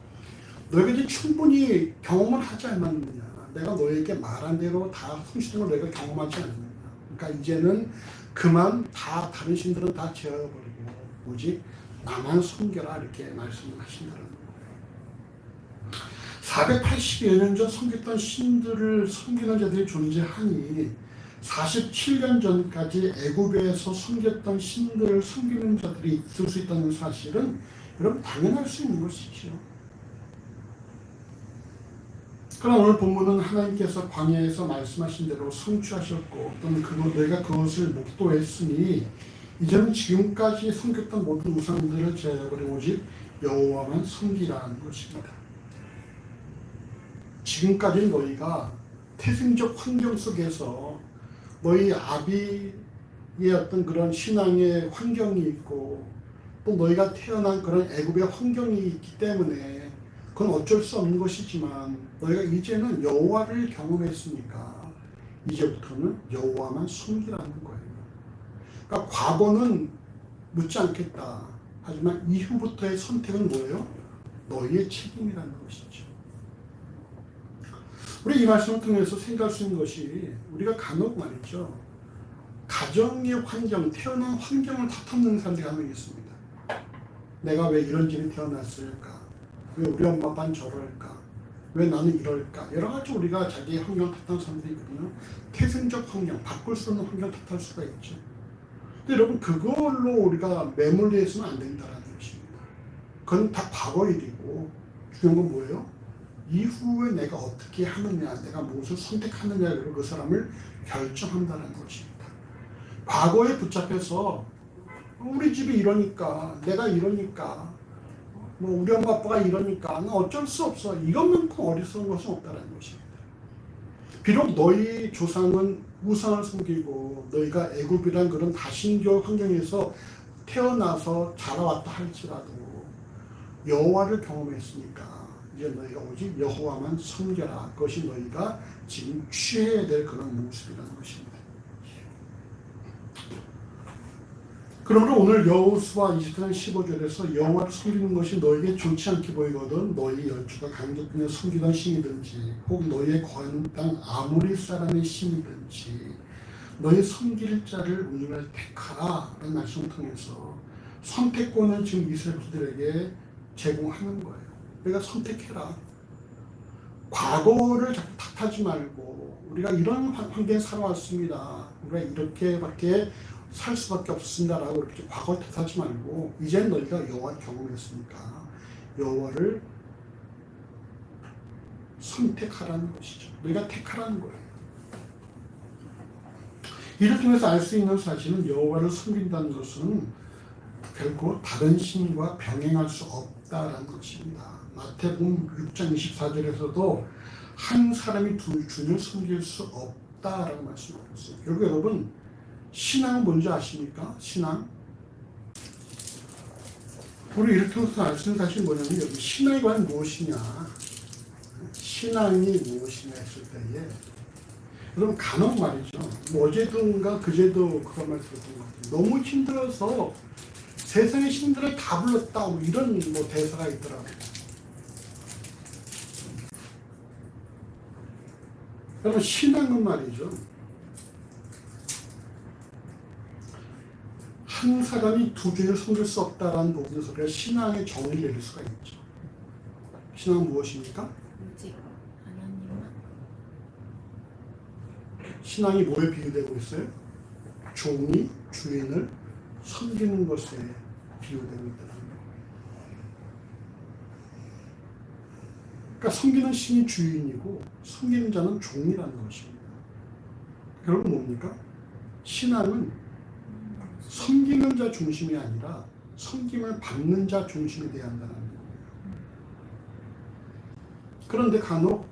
너희들이 충분히 경험을 하지 않았느냐, 내가 너에게 말한 대로 다 성취된 걸 너희가 경험하지 않느냐, 그러니까 이제는 그만 다 다른 신들은 다 제어버리고 오직 나만 섬겨라, 이렇게 말씀을 하신다는 거예요. 480여 년 전 섬겼던 신들을 섬기는 자들이 존재하니 47년 전까지 애굽에서 섬겼던 신들을 섬기는 자들이 있을 수 있다는 사실은 여러분 당연할 수 있는 것이죠. 그러나 오늘 본문은 하나님께서 광야에서 말씀하신 대로 성취하셨고 또는 너희가 그것을 목도했으니 이제는 지금까지 섬겼던 모든 우상들을 제어버리고 오직 여호와만 섬기라는 것입니다. 지금까지 너희가 태생적 환경 속에서 너희 아비의 어떤 그런 신앙의 환경이 있고 또 너희가 태어난 그런 애굽의 환경이 있기 때문에 그건 어쩔 수 없는 것이지만 너희가 이제는 여호와를 경험했으니까 이제부터는 여호와만 섬기라는 거예요. 그러니까 과거는 묻지 않겠다. 하지만 이후부터의 선택은 뭐예요? 너희의 책임이라는 것이죠. 우리 이 말씀을 통해서 생각할 수 있는 것이 우리가 간혹 말이죠. 가정의 환경, 태어난 환경을 탓하는 사람들이 한 명 있습니다. 내가 왜 이런 집에 태어났을까? 왜 우리 엄마 아빠는 저럴까? 왜 나는 이럴까? 여러 가지 우리가 자기의 환경을 탓하는 사람들이 있거든요. 태생적 환경, 바꿀 수 없는 환경을 탓할 수가 있죠. 근데 여러분, 그걸로 우리가 매몰되어 있으면 안 된다는 것입니다. 그건 다 과거 일이고 중요한 건 뭐예요? 이후에 내가 어떻게 하느냐, 내가 무엇을 선택하느냐로 그 사람을 결정한다는 것입니다. 과거에 붙잡혀서 우리 집이 이러니까, 내가 이러니까, 뭐 우리 엄마 아빠가 이러니까 어쩔 수 없어, 이것만큼 어리석은 것은 없다는 것입니다. 비록 너희 조상은 우상을 섬기고 너희가 애굽이란 그런 다신교 환경에서 태어나서 자라왔다 할지라도 여호와를 경험했으니까 이제 너희가 오직 여호와만 섬겨라. 그것이 너희가 지금 취해야 될 그런 모습이라는 것입니다. 그러므로 오늘 여호수아 20장 15절에서 여호와를 섬기는 것이 너에게 좋지 않게 보이거든 너희 열주가 강족군에 섬기던 신이든지 혹 너희의 거하는 땅 아모리 사람의 신이든지 너희 섬길 자를 오늘 택하라 라는 말씀을 통해서 선택권을 지금 이스라엘 백성들에게 제공하는 거예요. 우리가 선택해라. 과거를 자꾸 탓하지 말고 우리가 이런 환경에 살아왔습니다. 우리가 이렇게밖에 살 수밖에 없습니다라고 이렇게 과거를 탓하지 말고 이제는 너희가 여호와를 경험했으니까 여호와를 선택하라는 것이죠. 너희가 택하라는 거예요. 이를 통해서 알 수 있는 사실은 여호와를 섬긴다는 것은 결코 다른 신과 병행할 수 없다라는 것입니다. 마태복음 6장 24절에서도 한 사람이 두 주를 섬길 수 없다라고 말씀하셨어요. 결국 여러분 신앙은 뭔지 아십니까? 신앙. 우리 이렇게 해서 알 수 있는 사실이 뭐냐면 여러분 신앙이 과연 무엇이냐. 신앙이 무엇이냐 했을 때에 여러분 간혹 말이죠. 뭐 어제든가 그제도 그런 말 들었던 것 같아요. 너무 힘들어서 세상의 신들을 다 불렀다 뭐 이런 뭐 대사가 있더라고요. 여러분 신앙은 말이죠. 한 사람이 두 주를 섬길 수 없다라는 부분에서 그래서 신앙의 정의를 내릴 수가 있죠. 신앙은 무엇입니까? 신앙이 뭐에 비유되고 있어요? 종이 주인을 섬기는 것에 비유되고 있다는 거예요. 그러니까 섬기는 신이 주인이고 섬기는 자는 종이라는 것입니다. 결국 뭡니까? 신앙은 섬기는 자 중심이 아니라 섬김을 받는 자 중심이 되어야 한다는 거예요. 그런데 간혹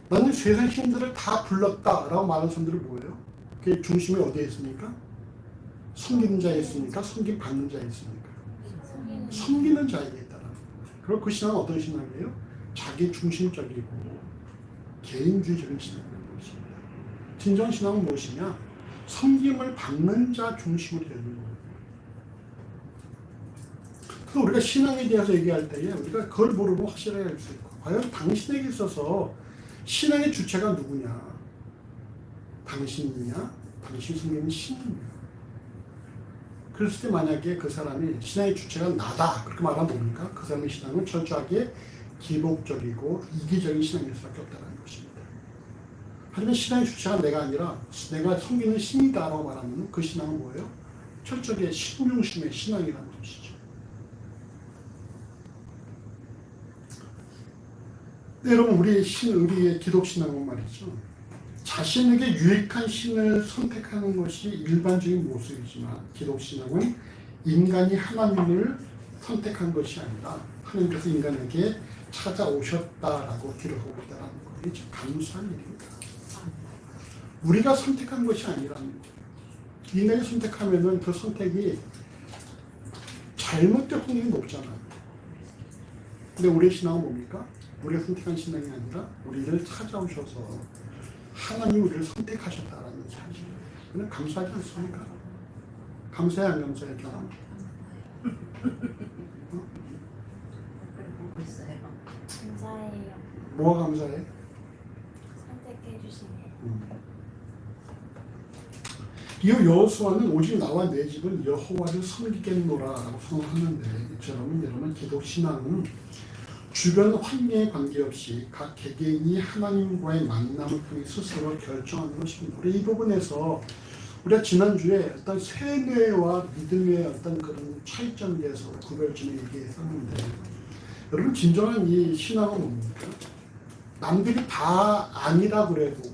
나는 세상 신들을 다 불렀다라고 말하는 사람들은 뭐예요? 그 중심이 어디에 있습니까? 섬기는 자에 있습니까? 섬김 받는 자에 있습니까? 섬기는 자에게 있다는 거예요. 그리고 그 신앙은 어떤 신앙이에요? 자기 중심적이고 개인주의적인 신앙인 것입니다. 진정 신앙은 무엇이냐? 섬김을 받는 자 중심으로 되는 거예요. 그래서 우리가 신앙에 대해서 얘기할 때에 우리가 그걸 모르고 확실하게 알 수 있고 과연 당신에게 있어서 신앙의 주체가 누구냐? 당신이냐? 당신 섬기는 신이냐? 그랬을 때 만약에 그 사람이 신앙의 주체가 나다 그렇게 말하면 뭡니까? 그 사람의 신앙은 철저하게 기복적이고 이기적인 신앙일 수밖에 없다는 것입니다. 하지만 신앙의 주체가 내가 아니라 내가 섬기는 신이다라고 말하면 그 신앙은 뭐예요? 철저하게 신중심의 신앙이라는 것이죠. 네, 여러분 우리의 기독신앙은 말이죠. 자신에게 유익한 신을 선택하는 것이 일반적인 모습이지만 기독신앙은 인간이 하나님을 선택한 것이 아니라 하나님께서 인간에게 찾아오셨다라고 기록하고 있다는 것이 참 감사한 일입니다. 우리가 선택한 것이 아니라는 거예요. 인간이 선택하면은 그 선택이 잘못될 확률이 높잖아요. 근데 우리의 신앙은 뭡니까? 우리가 선택한 신앙이 아니라 우리를 찾아오셔서 하나님이 우리를 선택하셨다라는 사실. 그는 감사하지 않습니까? 감사해 안 감사해? 감사해요. 뭐가 감사해? 선택해 주시네. 이후 여호수아는 오직 나와 내 집은 여호와를 섬기겠노라라고 선언하는데 여러분 기독 신앙은 주변 환경에 관계없이 각 개개인이 하나님과의 만남을 통해 스스로 결정하는 것입니다. 우리 이 부분에서 우리가 지난주에 어떤 세뇌와 믿음의 어떤 그런 차이점에 대해서 구별점을 얘기했었는데 여러분 진정한 이 신앙은 뭡니까? 남들이 다 아니라 그래도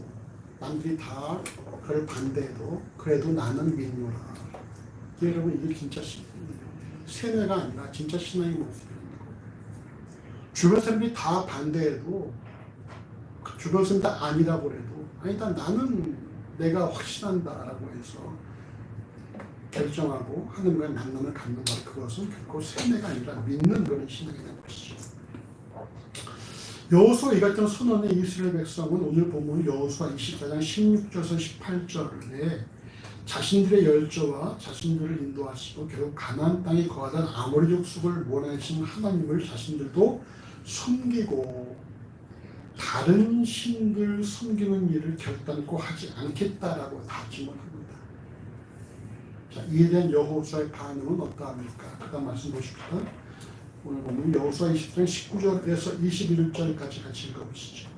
남들이 다 그걸 반대해도 그래도 나는 믿노라. 여러분 이게 진짜 세뇌가 아니라 진짜 신앙의 모습입니다. 주변 사람들이 다 반대해도 주변 사람들 다 아니라고 해도 아니다 나는 내가 확신한다라고 해서 결정하고 하나님과의 만남을 갖는 것 그것은 결코 세뇌가 아니라 믿는 그런 신앙이라는 것이죠. 여호수아 이 같은 선언의 이스라엘 백성은 오늘 본문 여호수아 24장 16절에서 18절에 자신들의 열조와 자신들을 인도하시고 결국 가나안 땅에 거하던 아모리족 숙을 몰아내신 하나님을 자신들도 섬기고 다른 신들 섬기는 일을 결단코 하지 않겠다라고 다짐을 합니다. 자, 이에 대한 여호수아의 반응은 어떠합니까? 그다음 말씀 보십시다. 오늘 보면 여호수아 20장 19절에서 21절까지 같이 읽어보시죠.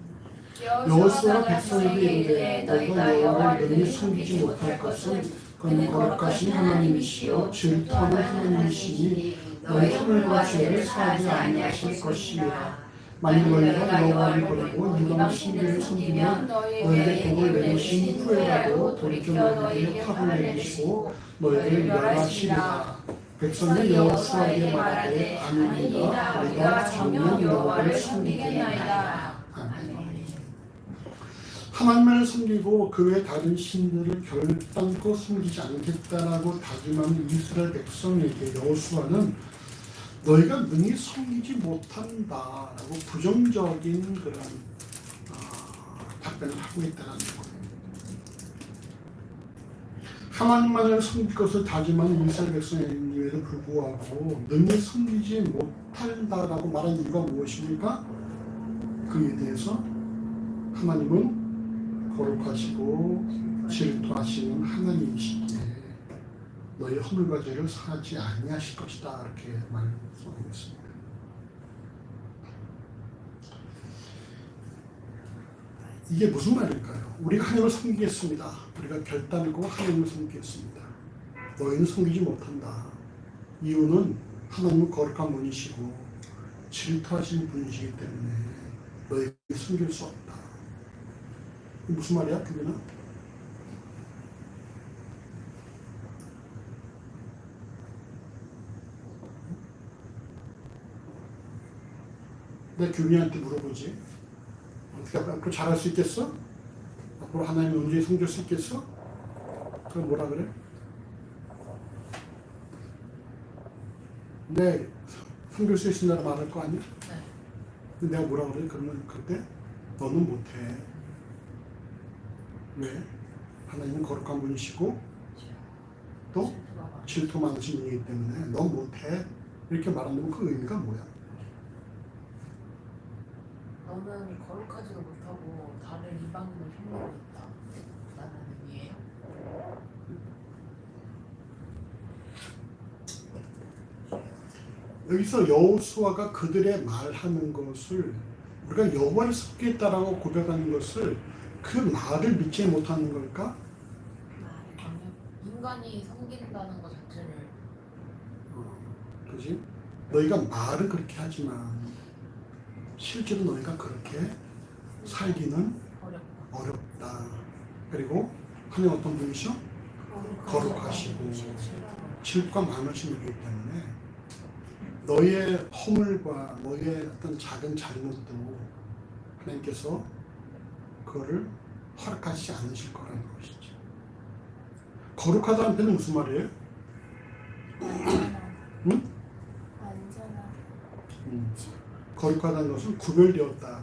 여호수아가 백성에게 이르되 너희가 여호와를 능히 섬기지 못할 것은 그는 거룩하신 하나님이시요 질투하는 하나님이시니 너희 허물과 죄를 사하지 아니하실 것이니라. 만일 너희가 여호와를 버리고 이방 신들을 섬기면 너희에게 복을 내리신 후에라도 돌이켜 너희에게 화를 내리시고 너희를 멸하시리라. 백성이 여호수아에게 말하되 아니니이다. 우리가 정녕 여호와를 섬기겠나이다. 하나님을 섬기고 그 외 다른 신들을 결단코 섬기지 않겠다라고 다짐한 이스라엘 백성에게 여호수아는 너희가 능히 섬기지 못한다라고 부정적인 그런 답변을 하고 있다는 거예요. 하나님만을 섬길 것을 다짐한 이스라엘 백성임에도 불구하고 능히 섬기지 못한다라고 말한 이유가 무엇입니까? 그에 대해서 하나님은 거룩하시고 질투하시는 하나님이시기에 너희 허물과 죄를 사하지 아니하실 것이다 이렇게 말씀하셨습니다. 이게 무슨 말일까요? 우리가 하나님을 섬기겠습니다. 우리가 결단하고 하나님을 섬기겠습니다. 너희는 섬기지 못한다. 이유는 하나님은 거룩한 분이시고 질투하시는 분이시기 때문에 너희가 섬길 수 없다. 무슨 말이야, 그게는? 내 규미한테 물어보지. 어떻게 앞으로 잘할 수 있겠어? 앞으로 하나님의 온전히 섬길 수 있겠어? 그럼 뭐라 그래? 네, 섬길 수 있습니다 말할 거 아니야? 네. 근데 내가 뭐라 그래? 그러면 그때 너는 못해. 왜? 하나님은 거룩한 분이시고 또 질투 많으신 분이기 때문에 너 못해. 이렇게 말한다면 그 의미가 뭐야? 너는 거룩하지도 못하고 다른 이방인을 흉내내고 있다. 라는 의미예요. 여기서 여호수아가 그들의 말하는 것을 우리가 여호와를 섬기겠다라고 고백하는 것을 그 말을 믿지 못하는 걸까? 인간이 섬긴다는 것 자체를 그지? 너희가 말은 그렇게 하지만 실제로 너희가 그렇게 살기는 어렵다. 그리고 하나님 어떤 분이셔? 거룩하시고 질투가 많으신 분이기 때문에 너희의 허물과 너희의 어떤 작은 잘못도 하나님께서 그거를 허락하시지 않으실 거라는 것이죠. 거룩하다는 표현은 무슨 말이에요? 응? 거룩하다는 것은 구별되었다.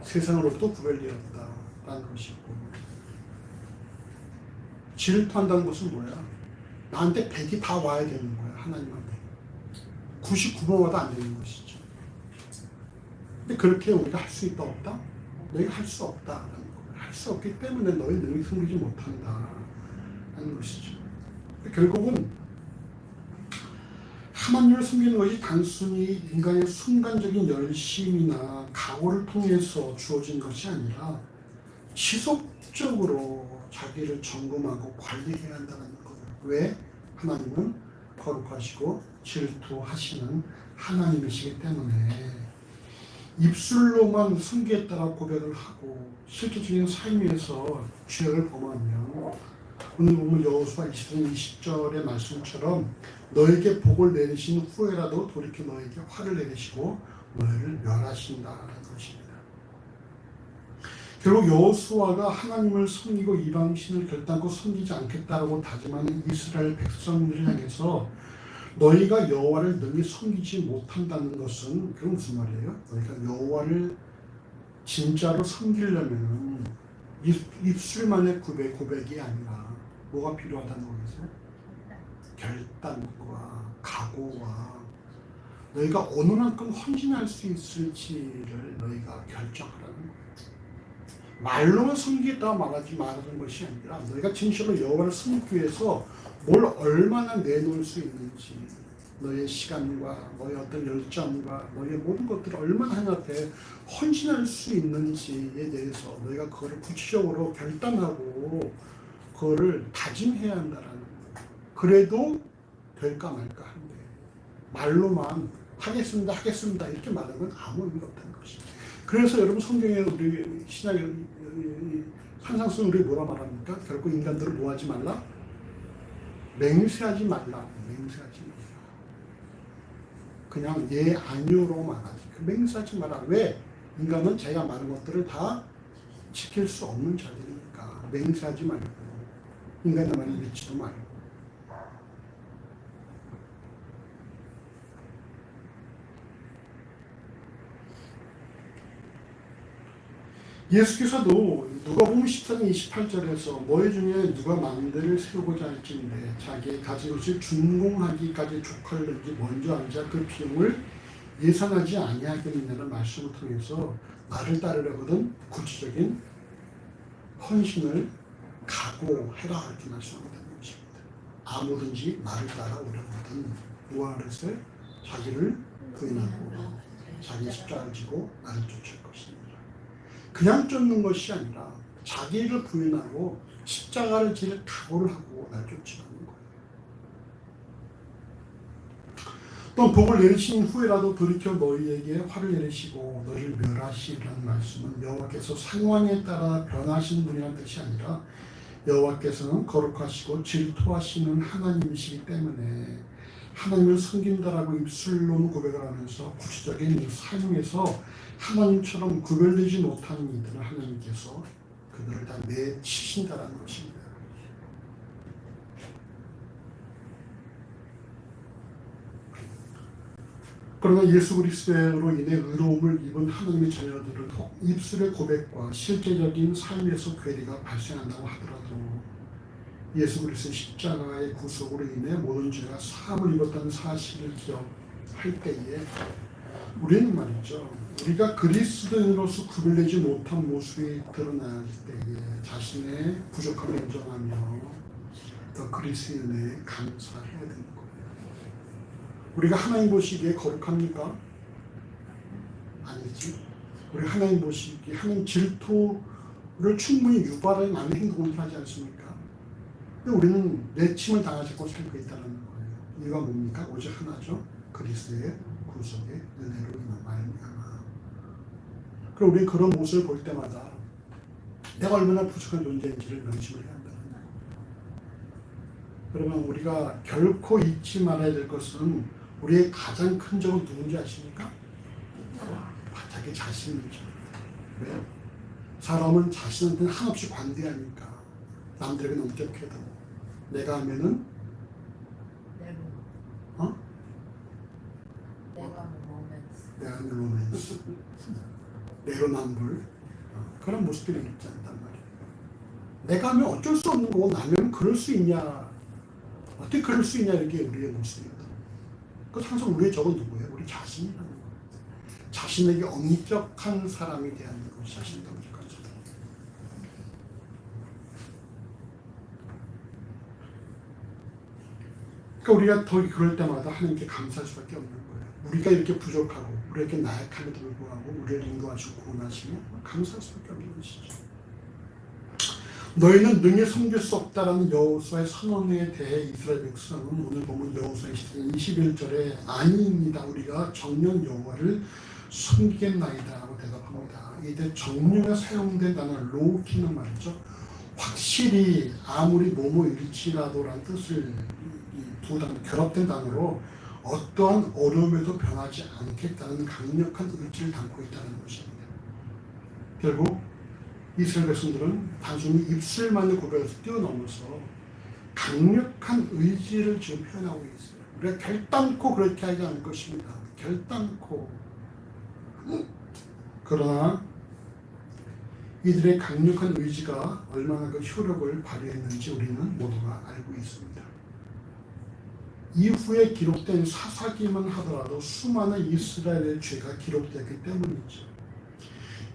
세상으로부터 구별되었다라는 것이고, 질투한다는 것은 뭐야? 나한테 100이 다 와야 되는 거야. 하나님한테 99번 와도 안 되는 것이죠. 근데 그렇게 우리가 할 수 있다 없다? 너희가 할 수 없다라는 거예요. 할 수 없기 때문에 너희 능력이 숨기지 못한다라는 것이죠. 결국은 하나님을 숨기는 것이 단순히 인간의 순간적인 열심이나 각오를 통해서 주어진 것이 아니라 지속적으로 자기를 점검하고 관리해야 한다는 거예요. 왜? 하나님은 거룩하시고 질투하시는 하나님이시기 때문에 입술로만 숨기겠다라고 고백을 하고 실질적인 삶에서 죄를 범하면 오늘 보면 여호수아 20장 20절의 말씀처럼 너에게 복을 내리신 후에라도 돌이켜 너에게 화를 내리시고 너희를 멸하신다는 것입니다. 결국 여호수아가 하나님을 섬기고 이방신을 결단코 섬기지 않겠다고 다짐하는 이스라엘 백성들을 향해서 너희가 여호와를 능히 섬기지 못한다는 것은 그건 무슨 말이에요? 너희가 여호와를 진짜로 섬기려면 입술만의 고백이 아니라 뭐가 필요하다는 거겠어요? 결단과 각오와 너희가 어느 만큼 헌신할 수 있을지를 너희가 결정하라는 거예요. 말로만 섬기겠다고 말하는 것이 아니라 너희가 진실로 여호와를 섬기기 위해서 뭘 얼마나 내놓을 수 있는지, 너의 시간과 너의 어떤 열정과 너의 모든 것들을 얼마나 하나님 앞에 헌신할 수 있는지에 대해서 너희가 그거를 구체적으로 결단하고 그거를 다짐해야 한다라는 거예요. 그래도 될까 말까 한데 말로만 하겠습니다 이렇게 말하면 아무 의미가 없다는 것이죠. 그래서 여러분 성경에 우리 신약의 산상 속에 우리 뭐라 말합니까? 결국 인간들을 뭐 하지 말라? 맹세하지 말라. 그냥 예 아니오로 말하지. 맹세하지 마라. 왜? 인간은 자기가 말한 것들을 다 지킬 수 없는 자들이니까 맹세하지 말고 인간의 말을 믿지도 말고. 예수께서도 누가복음 14장 28절에서 너희 중에 누가 만대를 세우고자 할지인데 자기의 가진 것을 준공하기까지 족할는지 먼저 앉아 그 비용을 예산하지 아니하겠느냐는 말씀을 통해서 나를 따르려거든 구체적인 헌신을 각오해라 이렇게 말씀하고 있는 것입니다. 아무든지 나를 따라오려거든 무하르세 자기를 부인하고 자기 십자가를 지고 나를 쫓을 것입니다. 그냥 쫓는 것이 아니라 자기를 부인하고 십자가를 질 각오를 하고 날 쫓으라는 거예요. 또 복을 내리신 후에라도 돌이켜 너희에게 화를 내리시고 너희를 멸하시라는 말씀은 여호와께서 상황에 따라 변하시는 분이라는 뜻이 아니라 여호와께서는 거룩하시고 질투하시는 하나님이시기 때문에 하나님을 섬긴다라고 입술로는 고백을 하면서 구체적인 삶에서 하나님처럼 구별되지 못하는 이들은 하나님께서 그들을 다 내치신다라는 것입니다. 그러나 예수 그리스도로 인해 의로움을 입은 하나님의 자녀들을 입술의 고백과 실제적인 삶에서 괴리가 발생한다고 하더라도 예수 그리스도의 십자가의 구속으로 인해 모든 죄가 사함을 입었다는 사실을 기억할 때에 우리는 말이죠. 우리가 그리스도인으로서 구별되지 못한 모습이 드러날 때에 자신의 부족함을 인정하며 더 그리스도인에 감사해야 되는 거예요. 우리가 하나님 보시기에 거룩합니까? 아니지. 우리 하나님 보시기에 하나님 질투를 충분히 유발할 많은 행동을 하지 않습니까? 근데 우리는 내침을 당하지 않고 살고 있다는 거예요. 이유가 뭡니까? 오직 하나죠. 그리스도의 구속의 은혜로 인한 말미암아. 그럼 우리 그런 모습을 볼 때마다 내가 얼마나 부족한 존재인지를 명심을 해야 한다는 거예요. 그러면 우리가 결코 잊지 말아야 될 것은 우리의 가장 큰 적은 누군지 아십니까? 자기 자신이죠. 왜? 사람은 자신한테는 한없이 관대하니까 남들에게 넘겨해도 내가 하면은 내가 하면 로맨스 내로남불 그런 모습들이 있지 않단 말이에요. 내가 하면 어쩔 수 없는 거고 나면 그럴 수 있냐 어떻게 그럴 수 있냐 이게 우리의 모습이거든. 그 항상 우리의 적은 누구예요? 우리 자신이라는 거예요. 자신에게 엄격한 사람이 돼야 하는 것이 자신에게 엄격한 사람. 그러니까 우리가 더 그럴 때마다 하나님께 감사할 수밖에 없는 거예요. 우리가 이렇게 부족하고 우리가 이렇게 나약함에도 불구하고 우리를 인도하시고 구원하시며 감사할 수밖에 없는 것이죠. 너희는 능히 섬길 수 없다라는 여호수아의 선언에 대해 이스라엘 백성은 오늘 보면 여호수아 21절에 아니입니다. 우리가 정녕 여호와를 섬기겠나이다라고 대답합니다. 이때 정령에 사용된 단어 로키는 말이죠. 확실히 아무리 뭐뭐일지라도라는 뜻을 두 단어 결합된 단어로 어떠한 어려움에도 변하지 않겠다는 강력한 의지를 담고 있다는 것입니다. 결국 이스라엘 백성들은 단순히 입술만의 고백에서 뛰어넘어서 강력한 의지를 지금 표현하고 있어요. 우리가 결단코 그렇게 하지 않을 것입니다. 결단코. 그러나 이들의 강력한 의지가 얼마나 그 효력을 발휘했는지 우리는 모두가 알고 있습니다. 이후에 기록된 사사기만 하더라도 수많은 이스라엘의 죄가 기록되었기 때문이죠.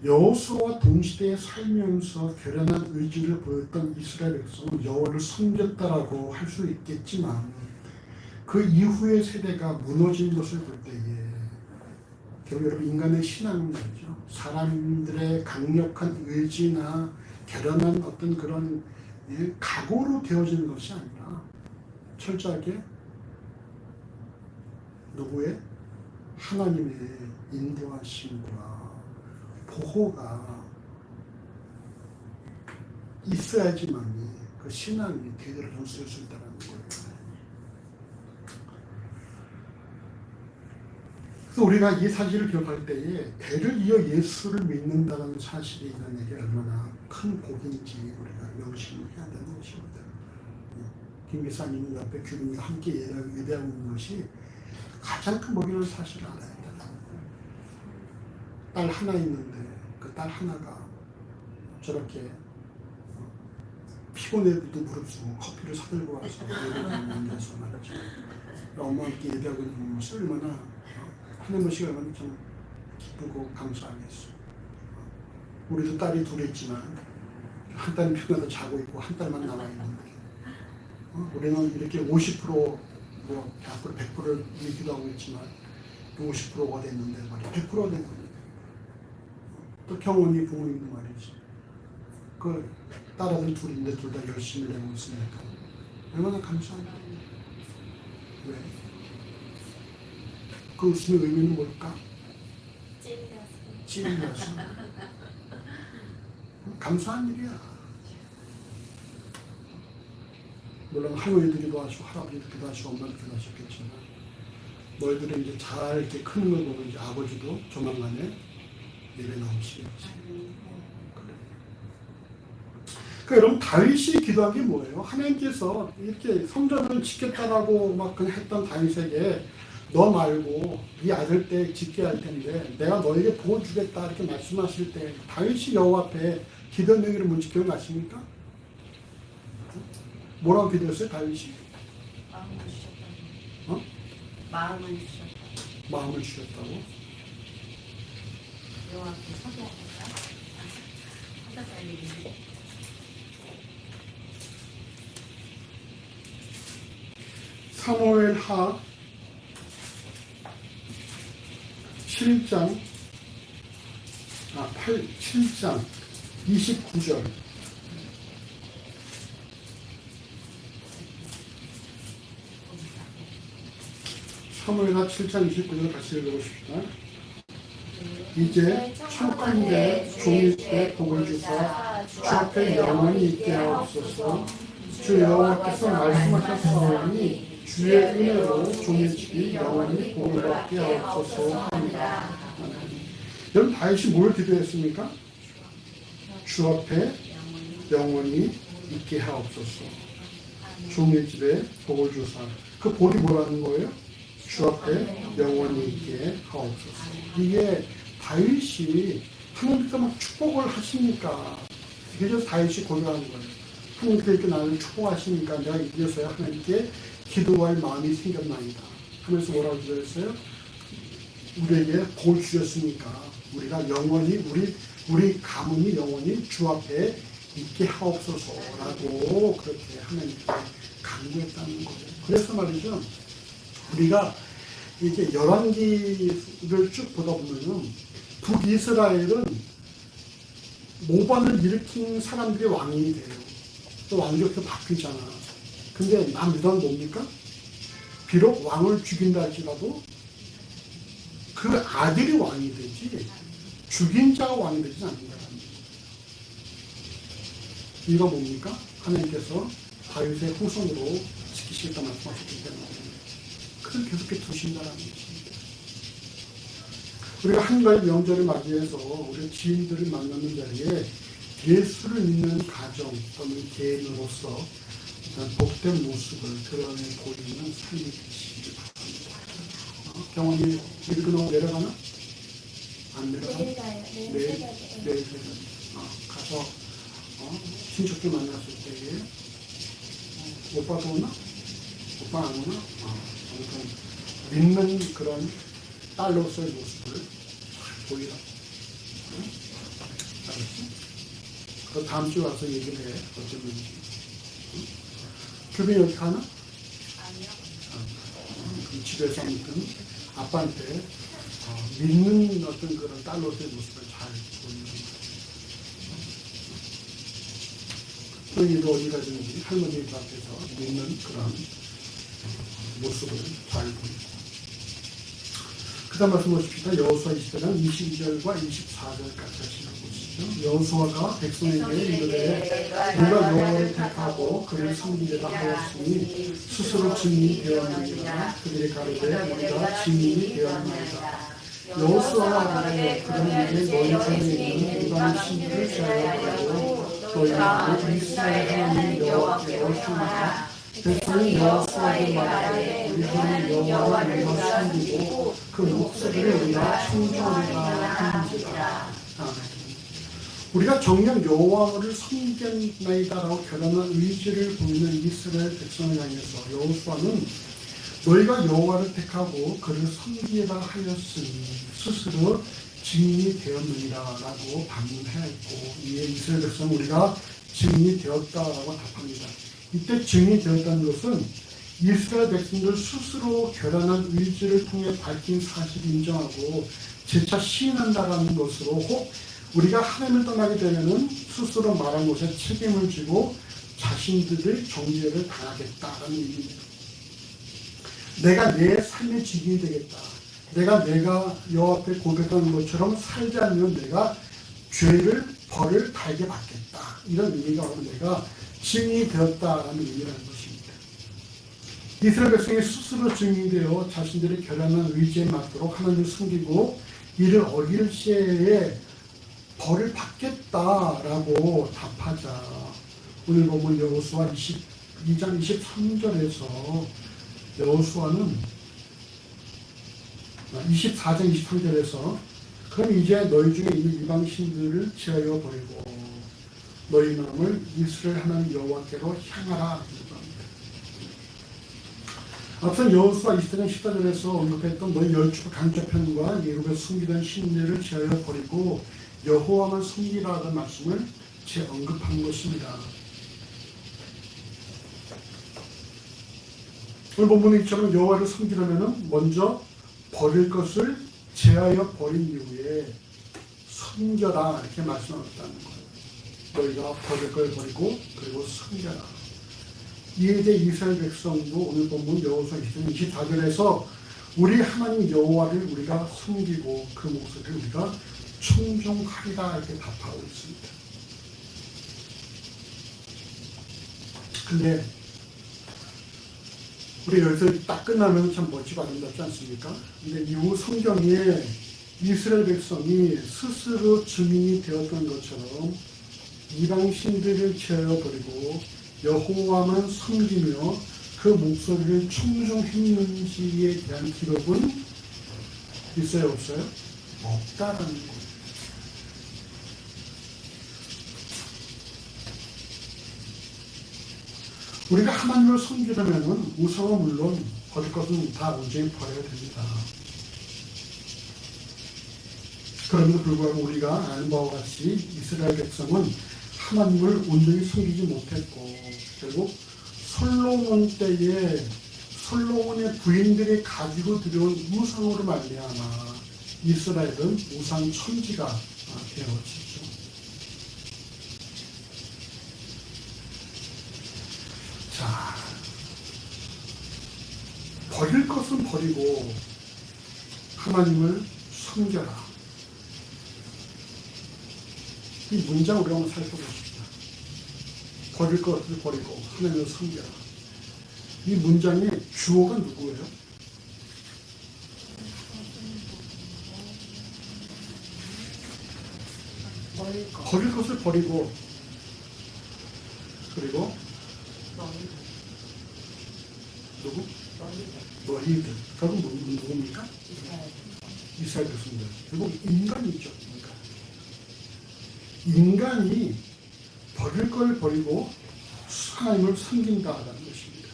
여호수아와 동시대에 살면서 결연한 의지를 보였던 이스라엘 백성은 여호와를 섬겼다라고 할 수 있겠지만 그 이후의 세대가 무너진 것을 볼 때에 결국 여러분 인간의 신앙은 말이죠. 사람들의 강력한 의지나 결연한 어떤 그런 각오로 되어지는 것이 아니라 철저하게 누구의? 하나님의 인도하심과 보호가 있어야지만 그 신앙이 제대로 전수될 수 있다는 거예요. 그래서 우리가 이 사실을 기억할 때에 대를 이어 예수를 믿는다는 사실이 이런 게 얼마나 큰 복인지 우리가 명심해야 되는 것입니다. 김 기사님 옆에 규민이가 함께 예배하고 있는 것이 가장 큰 복이라는 사실을 알아야 된다. 딸 하나 있는데 그 딸 하나가 저렇게 피곤해도 무릅쓰고 커피를 사들고 와서 예배하는 데서 말이죠. 엄마와 함께 예배하고 있는 것을 얼마나 하나님의 시간 얼마나 참 기쁘고 감사하겠어. 우리도 딸이 둘 있지만 한 딸은 피곤해서 자고 있고 한 딸만 남아 있는데 우리는 이렇게 50% 앞으로 100%를 기도하고 있지만 50%가 됐는데 말이야 100%가 된 겁니다. 또 경원이 부모님도 말이지. 그 딸아들 둘인데 둘 다 열심히 내고 있으니까 얼마나 감사합니다. 왜? 그 웃음의 의미는 뭘까? 찔려서. 감사한 일이야. 물론 할머니도 기도하시고 할아버지도 기도하시고 엄마도 기도하셨겠지만 너희들이 이제 잘 이렇게 크는 걸 보고 이제 아버지도 조만간에 예배 나오시겠지. 그러니까 여러분 다윗이 기도한 게 뭐예요? 하나님께서 이렇게 성전을 짓겠다라고 막 했던 다윗에게 너 말고 네 아들 때 짓게 할 텐데 내가 너에게 복을 주겠다 이렇게 말씀하실 때 다윗이 여호와 앞에 기도한 얘기를 뭔지 기억나십니까? 뭐라고 기도했어요 다윗이? 마음을 주셨다고. 어? 마음을 주셨다고. 마음을 주셨다고? 여호와께 서기하셨다. 하다 달리기. 사무엘하 7장 29절 사무엘하 7장 29절 같이 읽어보십시다. 이제 청컨대 종일 때 복을 주사 주 앞에 영원히 있게 하옵소서. 주 여호와께서 말씀하셨사오니 주의 은혜로 종의 집이 영원히 복을 받게 하옵소서 합니다. 여러분 다윗이 뭘 기도했습니까? 주 앞에 영원히 있게 하옵소서. 종의 집에 복을 주사. 그 복이 뭐라는 거예요? 주 앞에 영원히 있게 하옵소서. 이게 다윗이 하나님께서 막 축복을 하시니까 그래서 다윗이 고백하는 거예요. 하나님께서 이렇게 나를 축복하시니까 내가 이제서야 하나님께 기도할 마음이 생겼나이다 하면서 뭐라고 기도했어요? 우리에게 복을 주셨으니까 우리가 영원히 우리 가문이 영원히 주 앞에 있게 하옵소서라고 그렇게 하나님께 간구했다는 거예요. 그래서 말이죠. 우리가 이렇게 열왕기를 쭉 보다 보면은 북이스라엘은 모반을 일으킨 사람들이 왕이 돼요. 또 왕이 이렇게 바뀌잖아. 근데 남유다는 뭡니까? 비록 왕을 죽인다 할지라도 그 아들이 왕이 되지 죽인 자가 왕이 되지 않는다. 이거 뭡니까? 하나님께서 다윗의 후손으로 지키시겠다 말씀하셨기 때문에 그걸 계속해 두신다는 것입니다. 우리가 한가지 명절을 맞이해서 우리 지인들을 만나는 자리에 예수를 믿는 가정 또는 개인으로서 복된 모습을 드러내 보이는 삶이 되시길 바랍니다. 경원이 집이 끝나고 내려가나? 안 내려가나? 내일 가서 친척들 만났을 때에 오빠도 오나? 오빠 안 오나? 아무튼 믿는 그런 딸로서의 모습을 잘 보이라. 알았지? 그 다음 주에 와서 얘기를 해. 어쩌는지. 규빈이 어디 가나? 아니요. 그럼 집에서 아무튼 아빠한테 믿는 어떤 그런 딸로서의 모습을 잘 보이는 거예요. 또 얘도 어디 가든지 할머니 앞에서 믿는 그런 모습을 잘 보이고. 그 다음 말씀 보십시다. 여호수아 20장 22절과 24절까지 하시는 것이 그렇죠? 여호수아가 백성에게 이르되 우리가 여호와를 택하고 그를 섬기려다 하였으니 스스로 증인이 되었느니라. 그들이 가로되 우리가 증인이 되었나이다. 여호수아가 아뢰되 그러므로 너희 중에 있는 일반 신들을 제하여 너희가 이스라엘 하나님 여호와께로 향하라. 백성이 여호수아에게 말하되 우리는 여호와를 위하여 섬기고 그 목소리를 우리가 청정하리라 한지라. 우리가 정녕 여호와를 섬겼나이다라고 결단한 의지를 보이는 이스라엘 백성을 향해서 여호수아는 너희가 여호와를 택하고 그를 섬기라 하였으니 스스로 증인이 되었느니라라고 반문하였고, 이에 이스라엘 백성은 우리가 증인이 되었다라고 답합니다. 이때 증인이 되었다는 것은 이스라엘 백성들 스스로 결단한 의지를 통해 밝힌 사실을 인정하고 재차 시인한다라는 것으로, 혹 우리가 하나님을 떠나게 되면은 스스로 말한 것에 책임을 지고 자신들의 정죄를 당하겠다라는 얘기입니다. 내가 내 삶의 직인이 되겠다. 내가 여호와 앞에 고백하는 것처럼 살지 않으면 내가 벌을 달게 받겠다. 이런 의미가 바로 내가 증인이 되었다라는 의미라는 것입니다. 이스라엘 백성이 스스로 증인이 되어 자신들의 결연한 의지에 맞도록 하나님을 숨기고 이를 어길 시에 벌을 받겠다라고 답하자. 오늘 보면 여호수아 22장 23절에서 여호수아는 24장 23절에서 그럼 이제 너희 중에 있는 이방신들을 제하여 버리고 너희 마음을 이스라엘 하나님 여호와께로 향하라. 앞선 여호수아 24장 14절에서 언급했던 너희 열주 강조편과 예굽에 숨기던 신들을 제하여 버리고 여호와만 섬기라는 말씀을 재언급한 것입니다. 오늘 본문에 이처럼 여호와를 섬기려면 먼저 버릴 것을 제하여 버린 이후에 섬겨라 이렇게 말씀하셨다는 거예요. 너희가 버릴 걸 버리고 그리고 섬겨라. 이에 대해 이스라엘 백성도 오늘 본문 여호수아 24절에서 우리 하나님 여호와를 우리가 섬기고 그 목소리를 우리가 충종하리라 이렇게 답하고 있습니다. 근데 우리 여기서 딱 끝나면 참 멋지고 아름답지 않습니까? 근데 이후 성경에 이스라엘 백성이 스스로 증인이 되었던 것처럼 이방신들을 제하여 버리고 여호와만 섬기며 그 목소리를 충성했는지에 대한 기록은 있어요, 없어요? 없다라는 거예요. 우리가 하나님을 섬기려면 우상은 물론 버릴 것은 다 온전히 버려야 됩니다. 그럼에도 불구하고 우리가 아는 바와 같이 이스라엘 백성은 하나님을 온전히 섬기지 못했고 결국 솔로몬 때에 솔로몬의 부인들이 가지고 들여온 우상으로 말미암아 이스라엘은 우상 천지가 되어지죠. 자, 버릴 것은 버리고 하나님을 섬겨라. 이 문장 우리가 한번 살펴보십시다. 버릴 것을 버리고 하나님을 섬겨라. 이 문장의 주어가 누구예요? 버릴 것을 버리고 그리고 누구? 너희들. 결국 누굽니까? 이스라엘 백성들. 결국 인간이죠. 인간이 버릴 걸 버리고 하나님을 섬긴다라는 것입니다.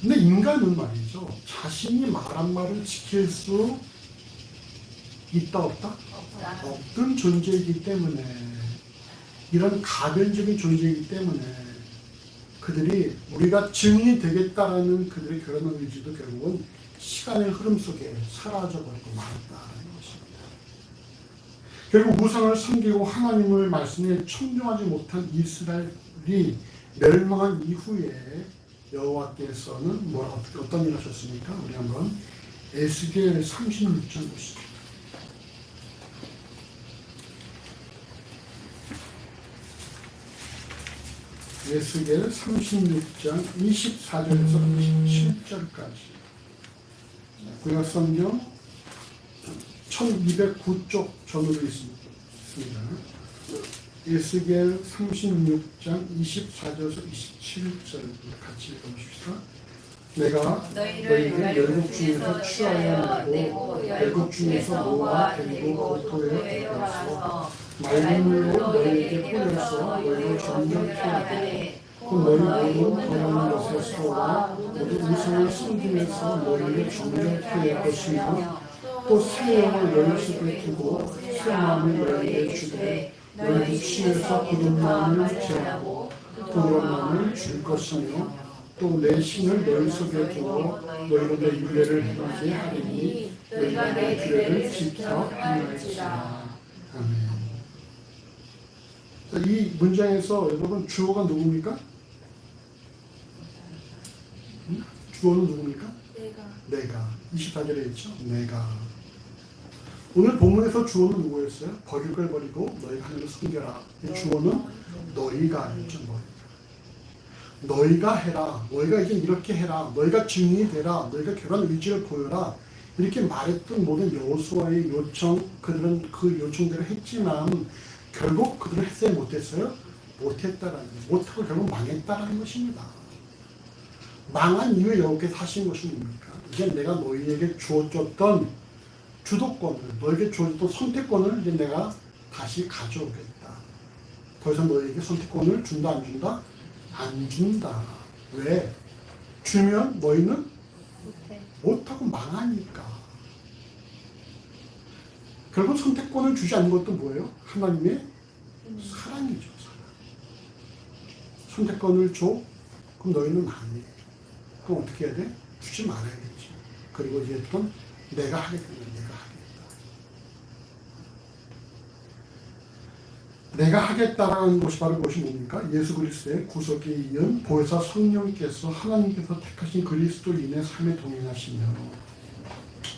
근데 인간은 말이죠. 자신이 말한 말을 지킬 수 있다 없다? 없던 존재이기 때문에 이런 가변적인 존재이기 때문에 그들이 우리가 증인이 되겠다라는 그들의 결혼한 의지도 결국은 시간의 흐름 속에 사라져버리고 말았다는 것입니다. 결국 우상을 섬기고 하나님을 말씀에 청종하지 못한 이스라엘이 멸망한 이후에 여호와께서는 어떤 일을 하셨습니까? 우리 한번 에스겔 36장 보시죠. 에스겔 36장 24절에서 27절까지 구약성경 1209쪽 전후로 있습니다. 에스겔 36장 24절에서 27절 같이 읽어보십시다. 내가 너희를 열국 중에서 취하여 내고 열국 중에서 모아 데리고 고토에 들어가서 맑은 물로 너희에게 뿌려서 너희를 정결케 하되 그 너희 몸은 더러운 것에서와 모두 우상을 섬기면서 너희를 정결케 할 것이며 또 새 영을 너희 속에 두고 새 마음을 너희에게 주되 너희 육신에서 굳은 마음을 제하고 또 그런 마음을 줄 것이며 또 내 신을 너희 속에 두고 너희로 내 규례를 행하게 하리니 너희가 내 규례를 지켜 행할지라. 아멘. 자, 이 문장에서 여러분 주어가 누굽니까? 주어는 누굽니까? 내가. 24절에 있죠. 내가. 오늘 본문에서 주어는 누구였어요? 버릴 걸 버리고 너희가 하나님을 섬겨라. 이 주어는 너희가 있죠. 너희가 해라. 너희가 이제 이렇게 해라. 너희가 증인이 되라. 너희가 결혼 의지를 보여라. 이렇게 말했던 모든 여호수아의 요청, 그들은 그 요청대로 했지만 결국 그들은 했어요? 못했어요? 못했다라는, 못하고 결국 망했다라는 것입니다. 망한 이후에 여호께서 하신 것이 뭡니까? 이제 내가 너희에게 주어줬던 주도권을, 너에게 주어줬던 선택권을 이제 내가 다시 가져오겠다. 더 이상 너희에게 선택권을 준다, 안 준다? 안 준다. 왜? 주면 너희는 못하고 망하니까. 결국 선택권을 주지 않는 것도 뭐예요? 하나님의 사랑이죠. 사랑. 선택권을 줘? 그럼 너희는 안 해. 그럼 어떻게 해야 돼? 주지 말아야겠지. 그리고 이제 또 내가 하겠다. 내가 하겠다라는 것이 바로 무엇이 뭡니까? 예수 그리스도의 구속에 이은 보혜사 성령께서 하나님께서 택하신 그리스도인의 삶에 동행하시며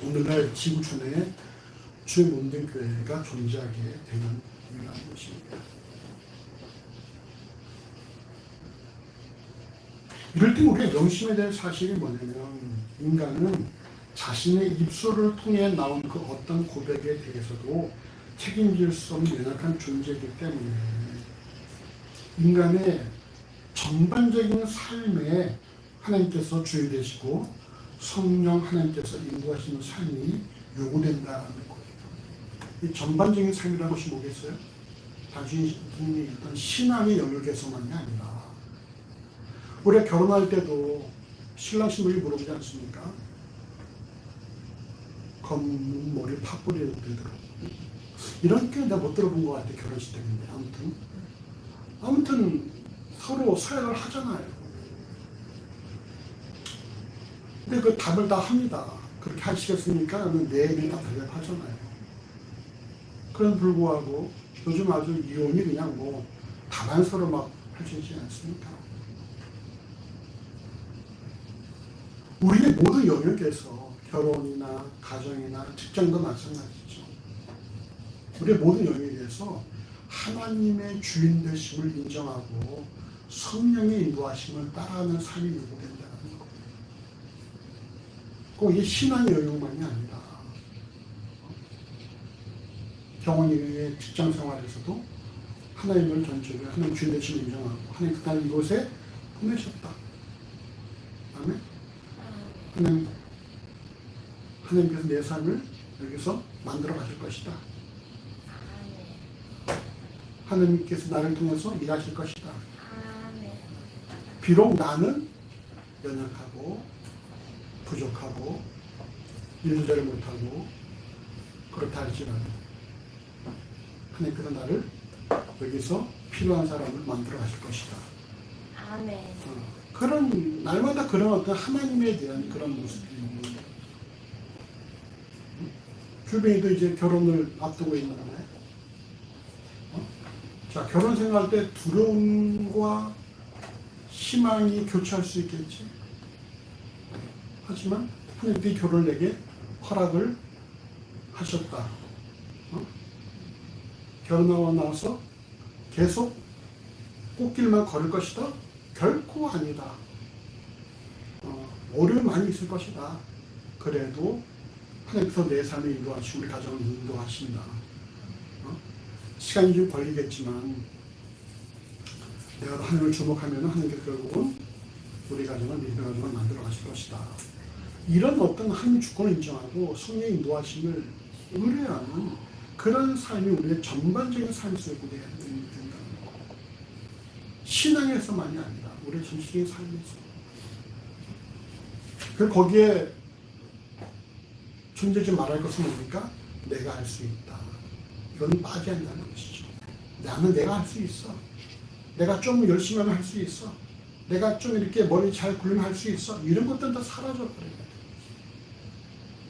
오늘날 지구촌에 주의 몸된 교회가 존재하게 되는 이유라는 것입니다. 이럴 때 우리가 명심해야 될 사실이 뭐냐면 인간은 자신의 입술을 통해 나온 그 어떤 고백에 대해서도 책임질 수 없는 연약한 존재이기 때문에 인간의 전반적인 삶에 하나님께서 주인 되시고 성령 하나님께서 인도하시는 삶이 요구된다는 거예요. 이 전반적인 삶이라는 것이 뭐겠어요? 단순히 어떤 신앙의 영역에서만이 아니라 우리가 결혼할 때도 신랑 신부에게 물어보지 않습니까? 검은 머리 팥뿌리를 들더라고. 이런 게 내가 못 들어본 것 같아. 결혼식 때문에. 아무튼 서로 서약을 하잖아요. 근데 그 답을 다 합니다. 그렇게 하시겠습니까? 내일이 다 대답하잖아요. 그런 불구하고 요즘 아주 이혼이 그냥 뭐 다반사로 막 펼쳐지지 않습니까? 우리의 모든 영역에서 결혼이나 가정이나 직장도 마찬가지죠. 우리의 모든 영역에서 하나님의 주인 되심을 인정하고 성령의 인도하심을 따라가는 삶이 요구된다는 거예요. 꼭 이게 신앙의 영역만이 아니라 경원이의 직장 생활에서도 하나님을 전적으로 하나님 주인 되심을 인정하고 하나님 그날 이곳에 보내셨다. 아멘. 하나님께서 내 삶을 여기서 만들어 가실 것이다. 하나님께서 나를 통해서 일하실 것이다. 비록 나는 연약하고 부족하고 일도 잘 못하고 그렇다 할지라도 하나님께서 나를 여기서 필요한 사람을 만들어 가실 것이다. 아멘. 그런 날마다 그런 어떤 하나님에 대한 그런 모습이 있는 거예요. 주변에도 이제 결혼을 앞두고 있는 거예요. 자, 결혼 생활할 때 두려움과 희망이 교차할 수 있겠지. 하지만 하나님이 결혼을 내게 허락을 하셨다. 결혼하고 나서 계속 꽃길만 걸을 것이다? 결코 아니다. 어려움이 많이 있을 것이다. 그래도 하나님께서 내 삶을 인도하시고 우리 가정을 인도하신다. 시간이 좀 걸리겠지만 내가 하나님을 주목하면 하나님께서 결국은 우리 가정을 믿음의 가정을 만들어 가실 것이다. 이런 어떤 하나님 주권을 인정하고 성령의 인도하심을 의뢰하는 그런 삶이 우리의 전반적인 삶 속에 된다는 거. 신앙에서만이 아니라 우리의 전체적인 삶에서. 그리고 거기에 존재하지 말할 것은 뭡니까? 내가 할 수 있다. 이건 빠져야 한다는 것이죠. 나는 내가 할 수 있어. 내가 좀 열심히 하면 할 수 있어. 내가 좀 이렇게 머리 잘 굴리면 할 수 있어. 이런 것들은 다 사라져버려요.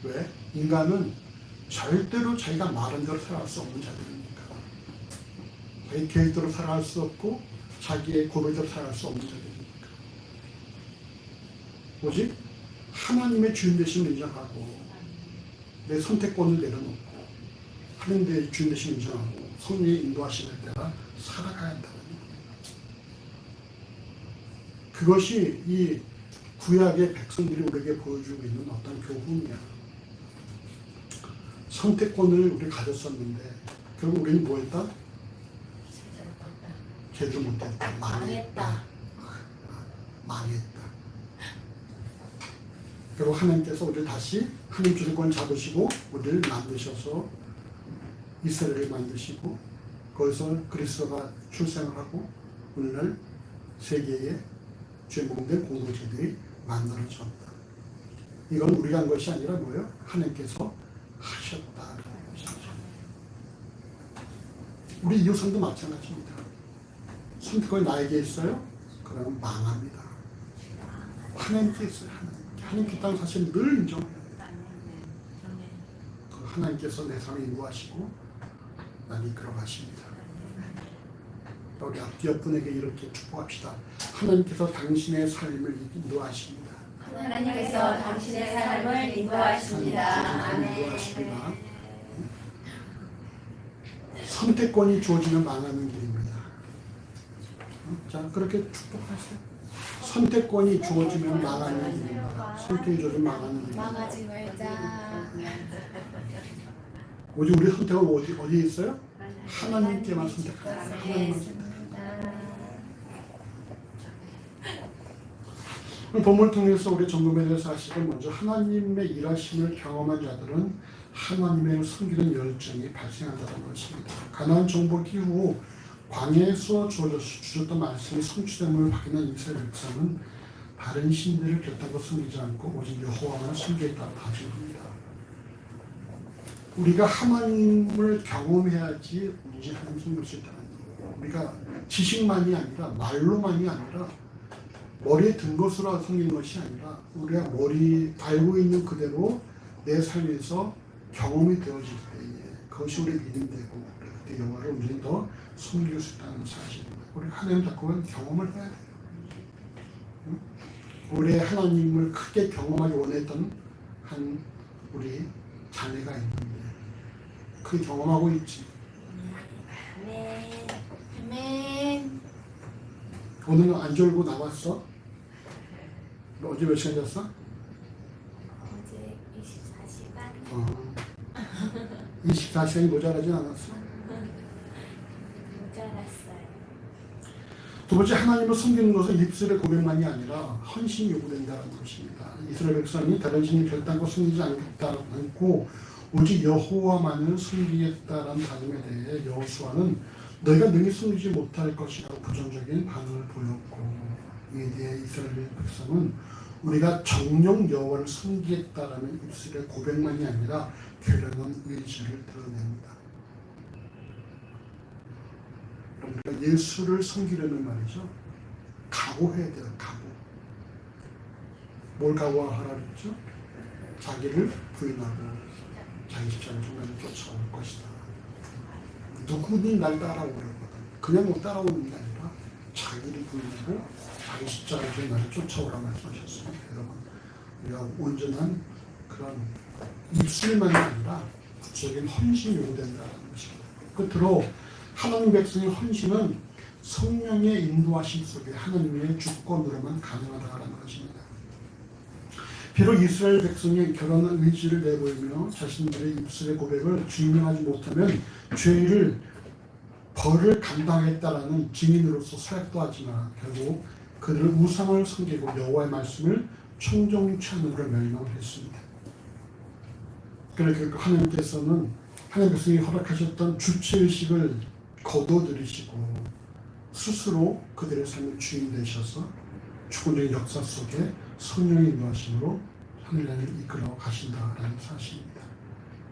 왜? 인간은 절대로 자기가 말한 대로 살아갈 수 없는 자들이니까. 자기 계획대로 살아갈 수 없고 자기의 고백대로 살아갈 수 없는 자들이니까. 오직 하나님의 주인 되심을 인정하고 내 선택권을 내려놓고 하나님의 주인 되심을 인정하고 성령의 인도하심에 따라 살아가야 한다는 거예요. 그것이 이 구약의 백성들이 우리에게 보여주고 있는 어떤 교훈이야. 선택권을 우리 가졌었는데 결국 우리는 뭐했다? 제대로 못했다. 망했다. 결국 하나님께서 우리를 다시 하나님 주권을 잡으시고 우리를 만드셔서 이스라엘을 만드시고 거기서 그리스도가 출생을 하고 오늘날 세계의 주인공된 공동체들이 만들어졌다. 이건 우리가 한 것이 아니라 뭐예요? 하나님께서 하셨다. 우리 이웃성도 마찬가지입니다. 선택권이 나에게 있어요? 그러면 망합니다. 하나님께 있어요. 하나님께 있다는 사실은 늘 인정해야 돼요. 하나님께서 내 삶을 인도하시고 난 이끌어가십니다. 우리 앞뒤 옆분에게 이렇게 축복합시다. 하나님께서 당신의 삶을 인도하십니다. 하나님께서 당신의 삶을 인도하십니다. 인도하십니다. 선택권이 주어지면 망하는 길입니다. 자, 그렇게 축복하세요. 선택권이 주어지면 망하는 길입니다. 선택이 주어지면 망하는 길입니다. 망하지 말자. 오직 우리 선택은 어디에 있어요? 하나님께만 선택합니다. 하나님만. 본문을 통해서 우리 점검에 대해서 사실은 먼저 하나님의 일하심을 경험한 자들은 하나님의 섬기는 열정이 발생한다는 것입니다. 가나안 정복 이후 광야에서 주셨던 말씀이 성취됨을 확인한 이스라엘 백성은 다른 신들을 결단코 섬기지 않고 오직 여호와만 섬기겠다고 다짐합니다. 우리가 하나님을 경험해야지 우리 하나님 섬길 수 있다는 거예요. 우리가 지식만이 아니라 말로만이 아니라 머리에 든 것으로 섬기는 것이 아니라 우리가 머리 알고 있는 그대로 내 삶에서 경험이 되어질 때에 그것이 우리 믿음 되고 그때 여호와를 우리는 더 섬길 수 있다는 사실입니다. 우리 하나님 자꾸 경험을 해야 돼요. 우리 하나님을 크게 경험하기 원했던 한 우리 자매가 있는데 그 경험하고 있지. 아멘. 오늘은 안 졸고 나왔어? 너 어제 몇 시간 잤어? 어제 24시간 24시간이 모자라진 않았어. 모자랐어요. 두 번째, 하나님을 섬기는 것은 입술의 고백만이 아니라 헌신이 요구된다는 것입니다. 이스라엘 백성이 다른 신을 결단코 섬기지 않고 오직 여호와만을 섬기겠다는 다짐에 대해 여호수아는 너희가 능히 섬기지 못할 것이라고 부정적인 반응을 보였고, 이에 대해 이스라엘 백성은 우리가 정령 여호와를 섬기겠다라는 입술의 고백만이 아니라 결연한 의지를 드러냅니다. 우리가 예수를 섬기려는 말이죠. 각오해야 돼요. 각오. 뭘 각오하라 그랬죠? 자기를 부인하고 자기 집사를 중간에 쫓아올 것이다. 누구니 날 따라오려거든. 그냥 못 따라오는 게 아니라 자기를 부인하고 자기 십자가를 주에 나를 쫓아오라 말씀하셨습니다. 여러분, 우리가 온전한 그런 입술만이 아니라 구체적인 헌신이 요구된다는 것입니다. 끝으로 하나님 백성의 헌신은 성령의 인도하심 속에 하나님의 주권으로만 가능하다는 것입니다. 비록 이스라엘 백성이 결혼 의지를 내보이며 자신들의 입술의 고백을 증명하지 못하면 죄를 벌을 감당했다라는 증인으로서 서약도 하지만 결국 그들은 우상을 섬기고 여호와의 말씀을 청종치 않으므로 멸망했습니다. 그러니까 하나님께서는 하나님 백성이 허락하셨던 주체의식을 거둬들이시고 스스로 그들의 삶의 주인 되셔서 주권적인 역사 속에 성령의 인도하심으로 하늘나라를 이끌어 가신다라는 사실입니다.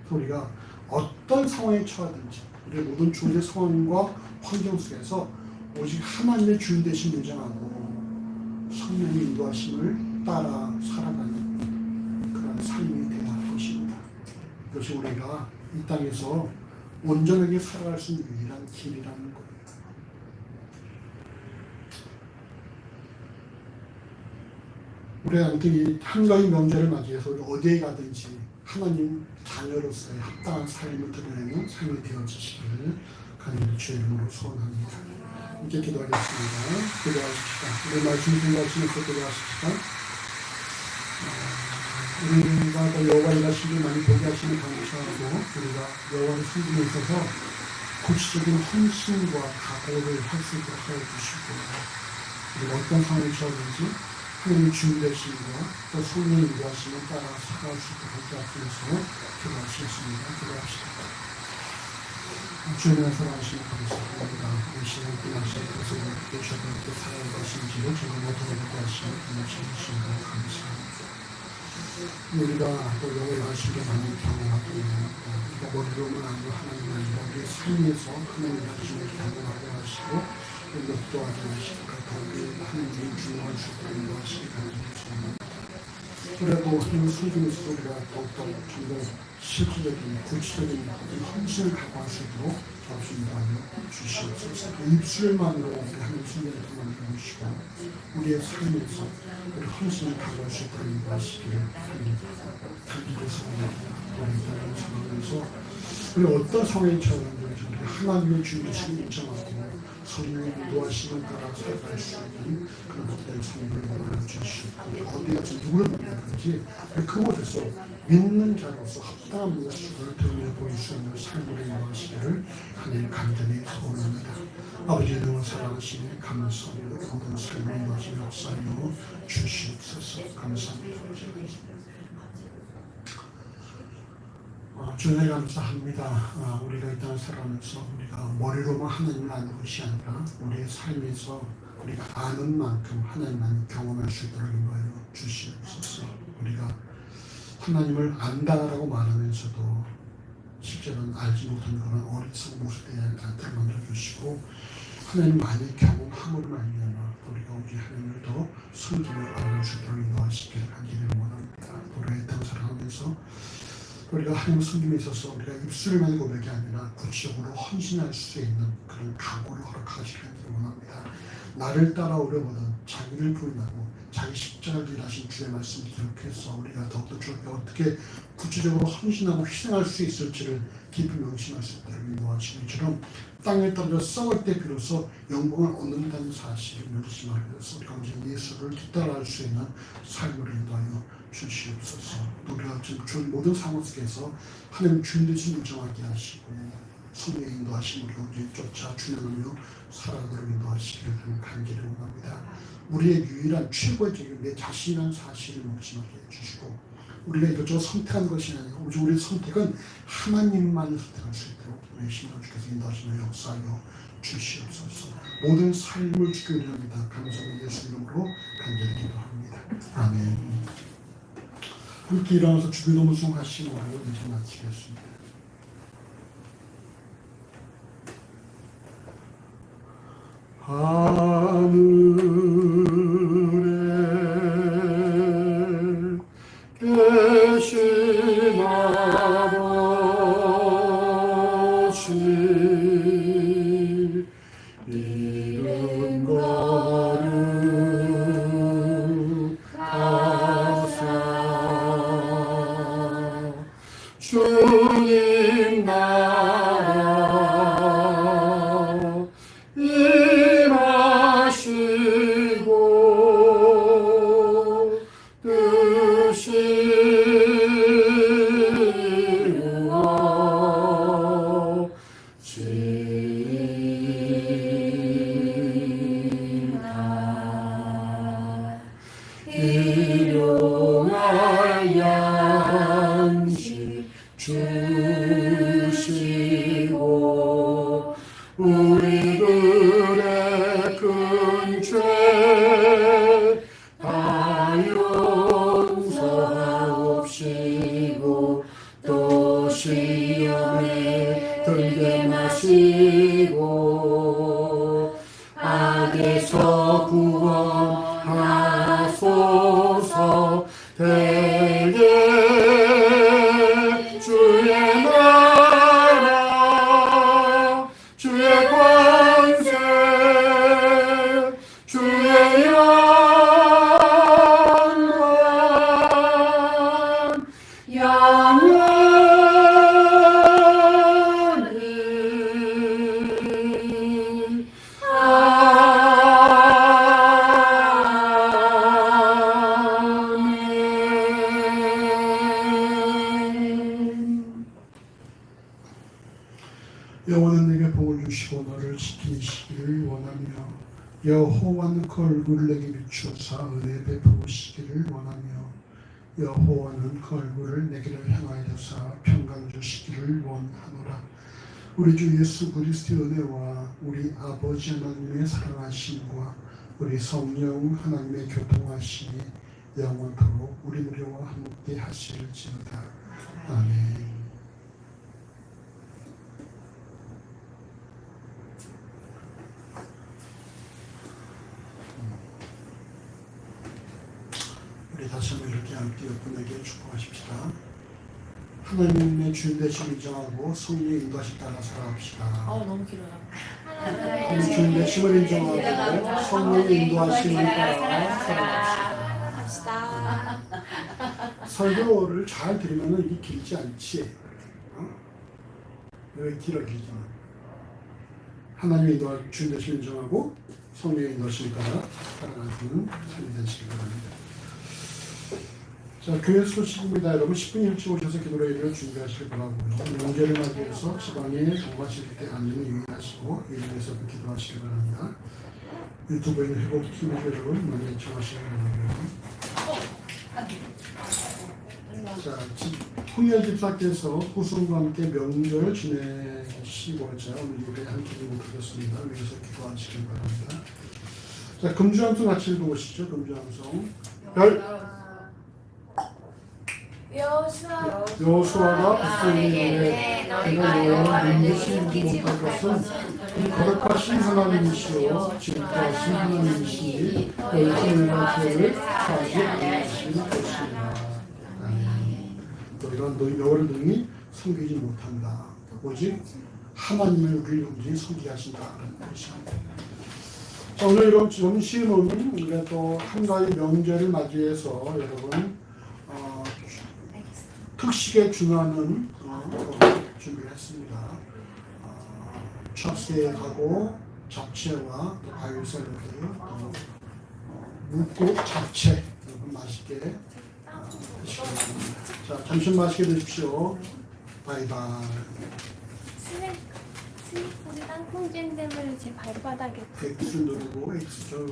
우리가 어떤 상황에 처하든지 우리의 모든 주의 상황과 환경 속에서 오직 하나님의 주인 되신 인정하고 성령의 인도하심을 따라 살아가는 그런 삶이 되어야 할 것입니다. 이것이 우리가 이 땅에서 온전하게 살아갈 수 있는 유일한 길이라는 겁니다. 우리가 아무튼 이 한가위 명절을 맞이해서 어디에 가든지 하나님 자녀로서의 합당한 삶을 드러내는 삶이 되어지시기를 간절히 주의 이름으로 소원합니다. 이제 기도하겠습니다. 기도하십시다. 우리 말씀 준비하시면서 기도하십시다. 우리가 여호와 일하시길 많이 보게 하시는 감사하고 우리가 여호와를 섬김에 있어서 구체적인 헌신과 각오를 할 수 있도록 하여 주시고 우리가 어떤 상황에 처하든지 하나님의 준비되심과 또 성령의 인도하심을 따라 살아갈 수 있도록 하셔서 기도하시겠습니다. 기도합시다. 주님의 사랑하시는 감사합니다. 이 시간 끝나시는 것을 어떻게 저도 어떻게 살아갈 것인지를 저도 모두 하시는 감사합니다. 감사합니다. 우리가 또 여호와의 말씀을 많이 경험하고 우리가 머리로만 아니고 하나님 아니라 우리의 삶에서 하나님의 말씀을 경험하게 하시고 역도하게 하시고 더욱이 하나님의 중요한 수고를 인도하시기 바랍니다. 그래도 하나님의 성경에서 우리가 더욱더 좀 더 실질적인 구체적인 헌신을 각오할 수 있도록 도와주신다며 주시옵소서. 입술만으로 우리 하나님의 성경을 통해 주시고 우리의 삶에서 우리 헌신을 각오할 수 있도록 인도하시기를 간절해서 우리 우리 어떤 상황에 처하는지 하나님의 주님이신 인정하고 성령의 인도하심을 따라 살아갈 수 있는 그런 것들의 삶을 보여주시고 어디가 지금 누구를 만나는지 그곳에서 믿는 자로서 합당한 모습을 드러내 보일 수 있는 삶을 인도하시기를 하나님 간절히 소원합니다. 아버지의 이름을 사랑하시니 감사합니다. 모든 삶을 인도하시는 역사로 주시옵소서. 감사합니다. 주님 감사합니다. 우리가 이 땅을 살아가면서 우리가 머리로만 하나님을 아는 것이 아니라 우리의 삶에서 우리가 아는 만큼 하나님만 경험할 수 있도록 인도하여 주시옵소서. 우리가 하나님을 안다라고 말하면서도 실제로는 알지 못하는 그런 어리석은 모습에 대한 안타를 만들어 주시고 하나님 많이 경험함으로 말미암아 우리가 오직 하나님을 더 섬기며 알아볼 수 있도록 인도하시기를 간절히 원합니다. 우리가 이 땅을 살아가면서 우리가 하나님을 섬김에 있어서 우리가 입술만의 고백이 아니라 구체적으로 헌신할 수 있는 그런 각오를 허락하시기를 원합니다. 나를 따라오려거든 자기를 부인하고 자기 십자가를 일하신 주의 말씀을 기록해서 우리가 더욱더 주께 어떻게 구체적으로 헌신하고 희생할 수 있을지를 깊이 명심할 수 있도록 인도하시는 것처럼 땅에 떨어져 싸울 때 비로소 영광을 얻는다는 사실을 명심하면서 우리가 언제 예수를 뒤따라할 수 있는 삶을 인도하여 주시옵소서. 우리가 지금 모든 상황 속에서 하나님 주인 되신 인정하게 하시고 성령의 인도하심 우리가 언제 쫓아 준행하며 살아가도록 인도하시기를 간절히 원합니다. 우리의 유일한 최고의 내 자신이라는 사실을 명심하게 해주시고 우리가 이것저것 선택한 것이 아니고 오직 우리의 선택은 하나님만을 선택할 수 있도록 우리의 신령 주께서 인도하시며 역사하여 주시옵소서. 모든 삶을 주께 드립니다. 감사합니다. 예수 이름으로 간절히 기도합니다. 아멘. 함께 일어나서 주기도문 송하시므로 이제 마치겠습니다. 하늘에 계신 아버지 이름 거룩하사 주님 나라 일용할 양식 주시고 우리들의 큰 죄 다 용서하옵시고 또 시험에 들게 마시고 악에서 구원하소서. 대개 주의 나라 주의 권세 주의 영광 영원히 여호와는 내게 복을 주시고 너를 지키시기를 원하며 여호와는 그 얼굴을 내게 비추사 은혜 베푸시기를 원하며 여호와는 그 얼굴을 내게로 향하여서 평강 주시기를 원하노라. 우리 주 예수 그리스도의 은혜와 우리 아버지 하나님의 사랑하심과 우리 성령 하나님의 교통하심이 영원토록 우리들과 함께 하실지어다. 아멘. 우리 다시 한번 이렇게 함께 여러분에게 축복하십시다. 하나님의 주인 되심을 인정하고 성령의 인도하심 따라 살아갑시다. 너무 길어요. 하나님의 주인 되심을 인정하고 성령의 인도하심을 따라 살아갑시다. 설교를 잘 들으면 이게 길지 않지. 왜 길어지잖아. 하나님의 주인 되심을 인정하고 성령의 인도하심을 따라 살아가는 삶이 되시기 바랍니다. 자, 교회 소식입니다. 여러분 10분 일찍 오셔서 기도 예배를 준비하시길 바라고요. 명절을 맞이해서 지방에 동마실 때 안전을 유의하시고 예배에서 기도하시길 바랍니다. 유튜브에 있는 회복팀 여러분 많이 청하시길 바라고요. 자, 홍열 집사께서 후손과 함께 명절 지내시고자 오늘 예배 함께 드리겠습니다. 위해서 기도하시길 바랍니다. 자, 금주함송 같이 읽어보시죠. 금주함송 여호수아가 백성에게 내가 너희를 능히 못할 것은 이 거룩하신 하나님이시오 지극하신 하나님이시니 너희 하나님의 죄를 사하지 아니하시는 것이니라. 너희가 너희 여호와를 능히 섬기지 못한다. 오직 하나님을 우리를 온전히 섬기게 하신다는 것입니다. 자, 오늘 이런 점심은 우리가 또 한 가지 명절을 맞이해서 여러분 특식에 준하는 준비를 했습니다. 찹스테이크하고 잡채와 과일 샐러드, 또 묵국 잡채 여러분 맛있게 드시기 바랍니다. 자, 점심 맛있게 드십시오. 바이바이. 스니커즈 땅콩 잼을 제 발바닥에 X 누르고 X 저